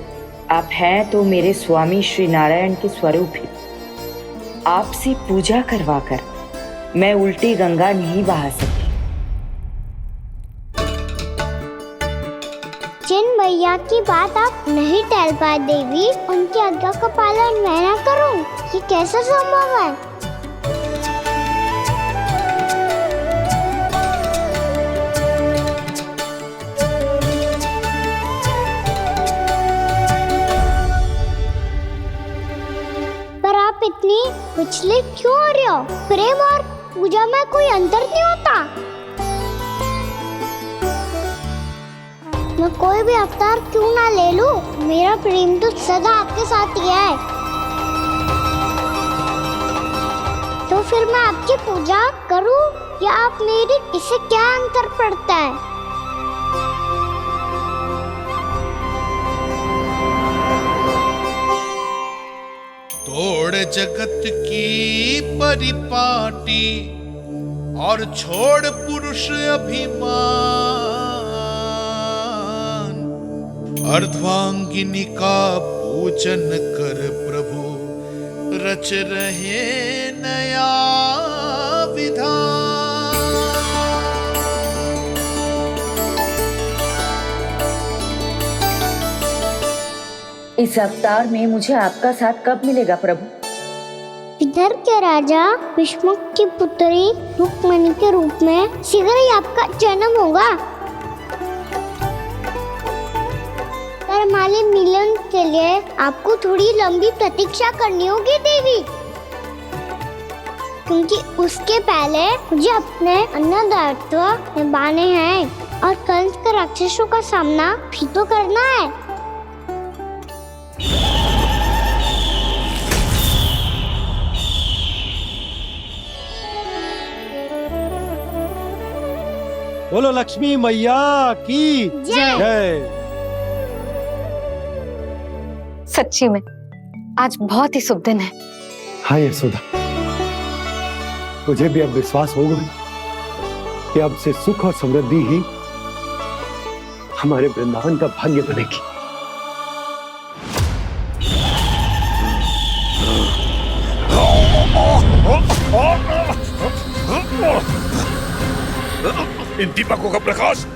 आप हैं तो मेरे स्वामी श्री नारायण के स्वरूप ही। आपसे पूजा करवाकर मैं उल्टी गंगा नहीं बहा सकती। जिन भैया की बात आप नहीं टाल पाए देवी, उनकी आज्ञा का पालन मैं ना करूं, ये कैसे संभव है? पर आप इतनी विचलित क्यों हो रहे हो? प्रेम और पूजा में कोई अंतर नहीं होता। मैं कोई भी अवतार क्यों ना ले लूं, मेरा प्रेम तो सदा आपके साथ ही है। तो फिर मैं आपकी पूजा करूं या आप मेरी, इससे क्या अंतर पड़ता है? तोड़ जगत की परिपाटी और छोड़ पुरुष अभिमान, अर्धांगिनी का पूजन कर प्रभु रच रहे नया विधान। इस अवतार में मुझे आपका साथ कब मिलेगा प्रभु? इधर के राजा भीष्मक की पुत्री रुक्मणी के रूप में शीघ्र ही आपका जन्म होगा। हमारे मिलन के लिए आपको थोड़ी लंबी प्रतीक्षा करनी होगी देवी, क्योंकि उसके पहले मुझे अपने अन्य दायित्व निभाने हैं और कंस के राक्षसों का सामना भी तो करना है। बोलो लक्ष्मी मैया की जय। सच्ची में आज बहुत ही शुभ दिन है। हाँ यशोदा, मुझे भी अब विश्वास हो गया कि अब से सुख और समृद्धि ही हमारे वृंदावन का भाग्य बनेगी। इन दीपकों का प्रकाश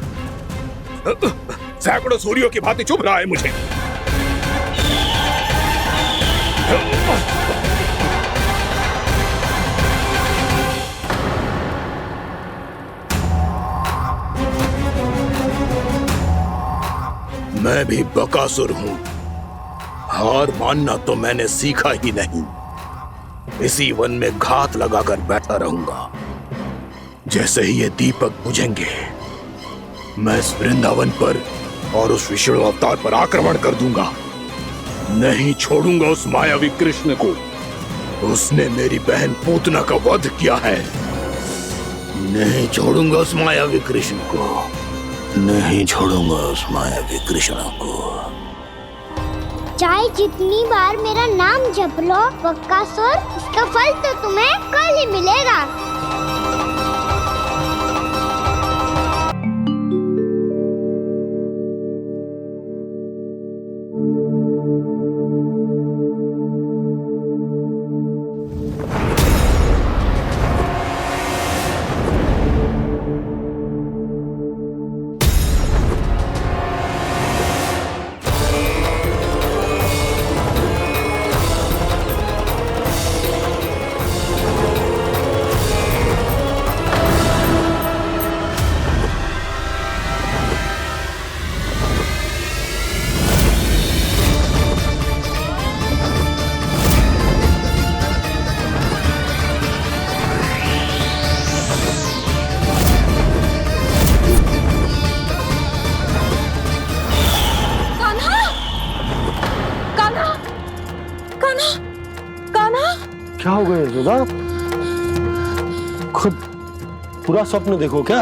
सैकड़ों सूर्यों की भांति चुभ रहा है मुझे। मैं भी बकासुर हूं। हार मानना तो मैंने सीखा ही नहीं। इसी वन में घात लगाकर बैठा रहूंगा। जैसे ही ये दीपक बुझेंगे, मैं इस वृंदावन पर और उस विष्णु अवतार पर आक्रमण कर दूंगा। नहीं छोड़ूंगा उस मायावी कृष्ण को। उसने मेरी बहन पूतना का वध किया है। नहीं छोड़ूंगा उस मायावी कृष्ण को। नहीं छोड़ूंगा उस मायावी कृष्ण को। चाहे जितनी बार मेरा नाम जप लो बकासुर, इसका फल तो तुम्हें कल ही मिलेगा। क्या हो गया यशोदा? खुद पूरा स्वप्न देखो क्या?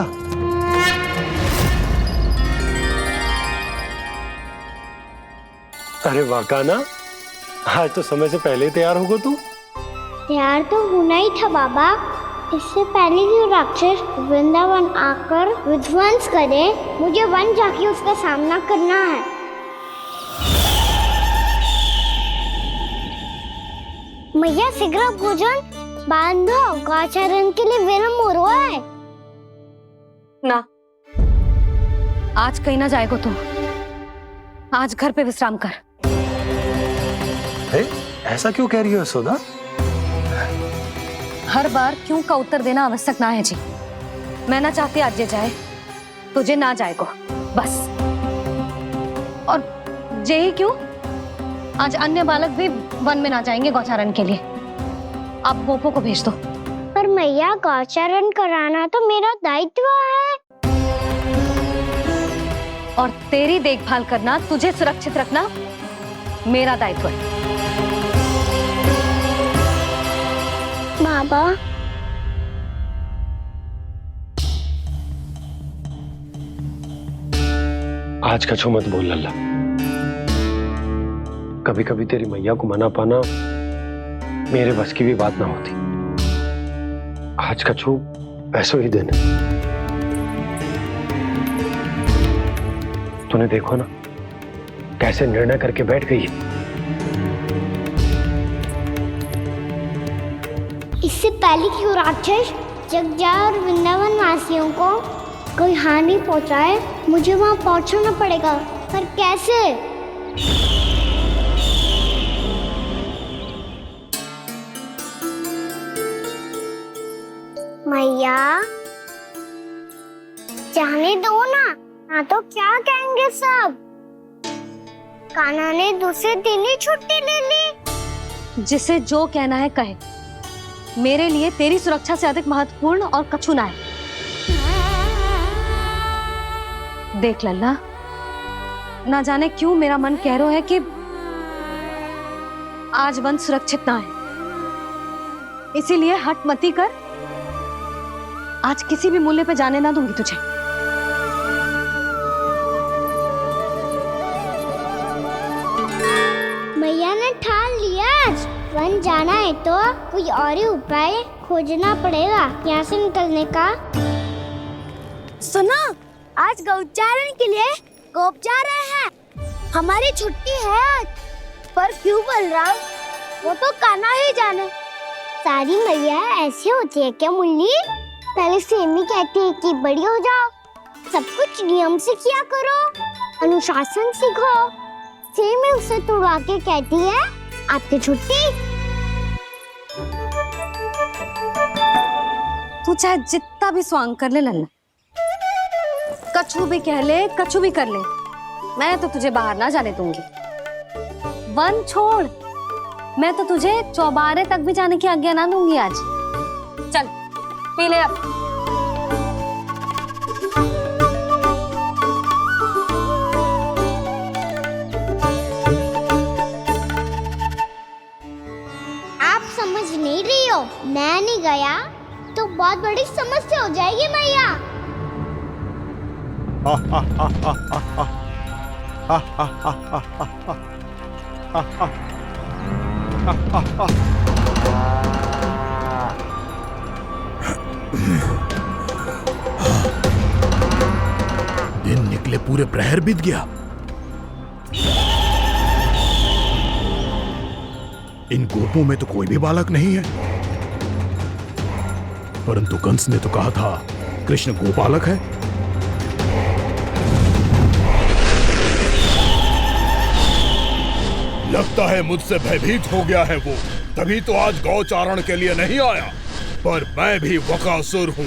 अरे वाह कान्हा, आज तो समय से पहले तैयार होगा तू। तैयार तो होना ही था बाबा। इससे पहले कि राक्षस वृंदावन आकर विध्वंस करे, मुझे वन जाके उसका सामना करना है। मैया शीघ्र भोजन बांधो, गौचरण के लिए विलंब हो रहा है। ना, आज कहीं ना जाएगो तुम। आज घर पे विश्राम कर। ऐसा क्यों कह रही हो यशोदा? हर बार क्यों का उत्तर देना आवश्यक ना है जी। मैं ना चाहती आज ये जाए, तुझे ना जाएगो बस। और यही क्यों, आज अन्य बालक भी वन में ना जाएंगे गौचारण के लिए। आप गोपो को भेज दो। पर मैया गौचारण कराना तो मेरा दायित्व है। और तेरी देखभाल करना, तुझे सुरक्षित रखना मेरा दायित्व है। बाबा, आज कछु मत बोल लल्ला। कभी कभी तेरी मैया को मना पाना मेरे बस की भी बात ना होती। आज कछु ऐसो ही दिन है। तूने देखो ना कैसे निर्णय करके बैठ गई है। इससे पहले कि वो राक्षस जगजा और वृंदावन वासियों को कोई हानि पहुंचाए, मुझे वहां पहुंचना पड़ेगा। पर कैसे? मैया, जाने दो ना तो क्या कहेंगे सब। कान्हा ने दूसरे दिन ही छुट्टी ले ली। जिसे जो कहना है कहे। मेरे लिए तेरी सुरक्षा से अधिक महत्वपूर्ण और कछु ना है। देख लल्ला, ना जाने क्यों मेरा मन कह रहा है कि आज वन सुरक्षित ना है। इसीलिए हट मती कर। आज किसी भी मूल्य पे जाने ना दूंगी तुझे। मैया ने ठान लिया, आज वन जाना है तो कोई और ही उपाय खोजना पड़ेगा यहाँ से निकलने का। सुनो, आज गौचारण के लिए गोप जा रहे हैं। हमारी छुट्टी है आज। पर क्यों बलराम? वो तो कान्हा ही जाने। सारी मैया ऐसी होती है क्या मुन्नी? पहले सेमी कहती है कि बड़ी हो जाओ, सब कुछ नियम से किया करो, अनुशासन सीखो। सेमी उसे तुड़वा के कहती है आपकी छुट्टी। तू चाहे जितना भी स्वांग कर ले लल्ला, कछु भी कह ले, कछु भी कर ले, मैं तो तुझे बाहर ना जाने दूंगी। वन छोड़, मैं तो तुझे चौबारे तक भी जाने की आज्ञा ना दूंगी आज। चल पी ले अब। आप समझ नहीं रही हो, मैं नहीं गया तो बहुत बड़ी समस्या हो जाएगी मैया। दिन निकले पूरे प्रहर बीत गया। इन गोपों में तो कोई भी बालक नहीं है, परंतु कंस ने तो कहा था कृष्ण गोपालक है। लगता है मुझसे भयभीत हो गया है वो, तभी तो आज गौचारण के लिए नहीं आया। पर मैं भी वकासुर हूँ,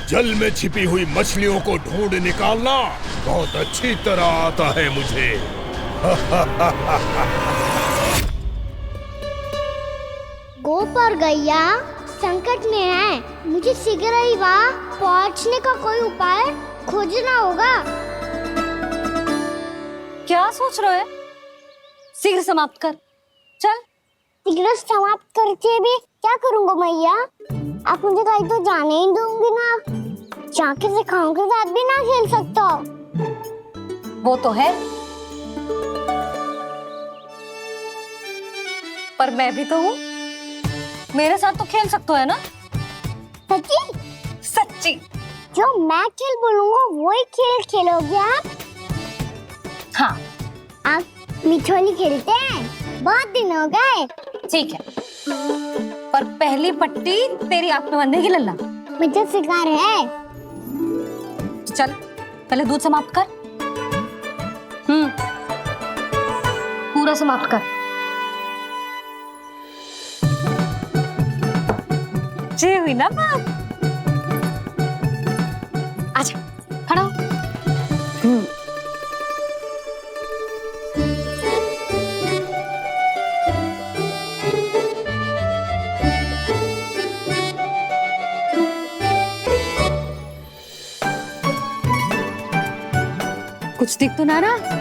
जल में छिपी हुई मछलियों को ढूंढ निकालना बहुत अच्छी तरह आता है मुझे। गोप और गैया संकट में है, मुझे शीघ्र ही वहाँ पहुँचने का कोई उपाय खोजना होगा। क्या सोच रहे हो? शीघ्र समाप्त कर, चल। शीघ्र समाप्त करके भी क्या करूँगा मैया? आप मुझे कहीं तो जाने ही दूंगी ना, जाके सिखाओं के साथ भी ना खेल सकता। वो तो है, पर मैं भी तो हूँ, मेरे साथ तो खेल सकते हो है ना? सच्ची? सच्ची। जो मैं खेल बोलूँगा वही खेल खेलोगे आप? हाँ। आप मिठोली खेलते हैं? बहुत दिन हो गए। ठीक है, पर पहली पट्टी तेरी आंख में बांधेगी लल्ला। मुझे शिकार है। चल पहले दूध समाप्त कर। पूरा समाप्त कर। जे हुई ना बात। आजा, खड़ा हो। कुछ दिख तो ना रहा?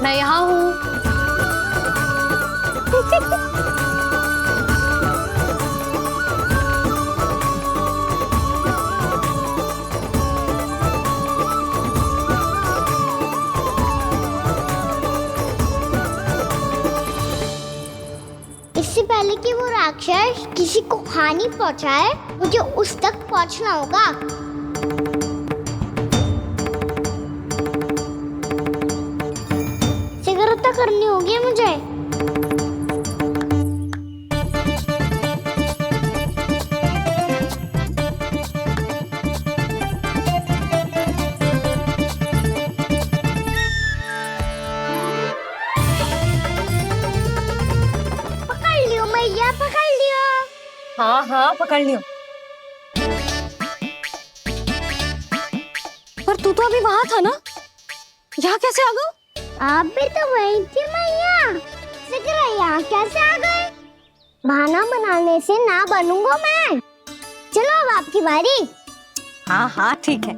मैं यहाँ हूँ। इससे पहले कि वो राक्षस किसी को हानि पहुंचाए, मुझे उस तक पहुंचना होगा। शीघ्रता करनी होगी मुझे। पकड़ लियो मैया, पकड़ लियो। हाँ हाँ पकड़ लियो। पर तू तो अभी वहां था ना, यहाँ कैसे आ गया? आप भी तो वही थी मैया, शीघ्र यहाँ कैसे आ गए? बहाना बनाने से ना बनूंगा मैं। चलो अब आपकी बारी। हाँ हाँ ठीक है।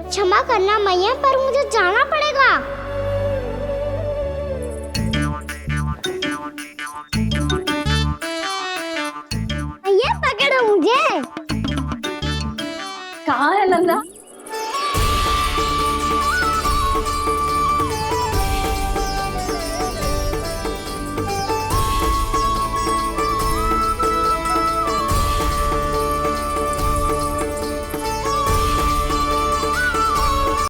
क्षमा करना मैया, पर मुझे जाना पड़ेगा।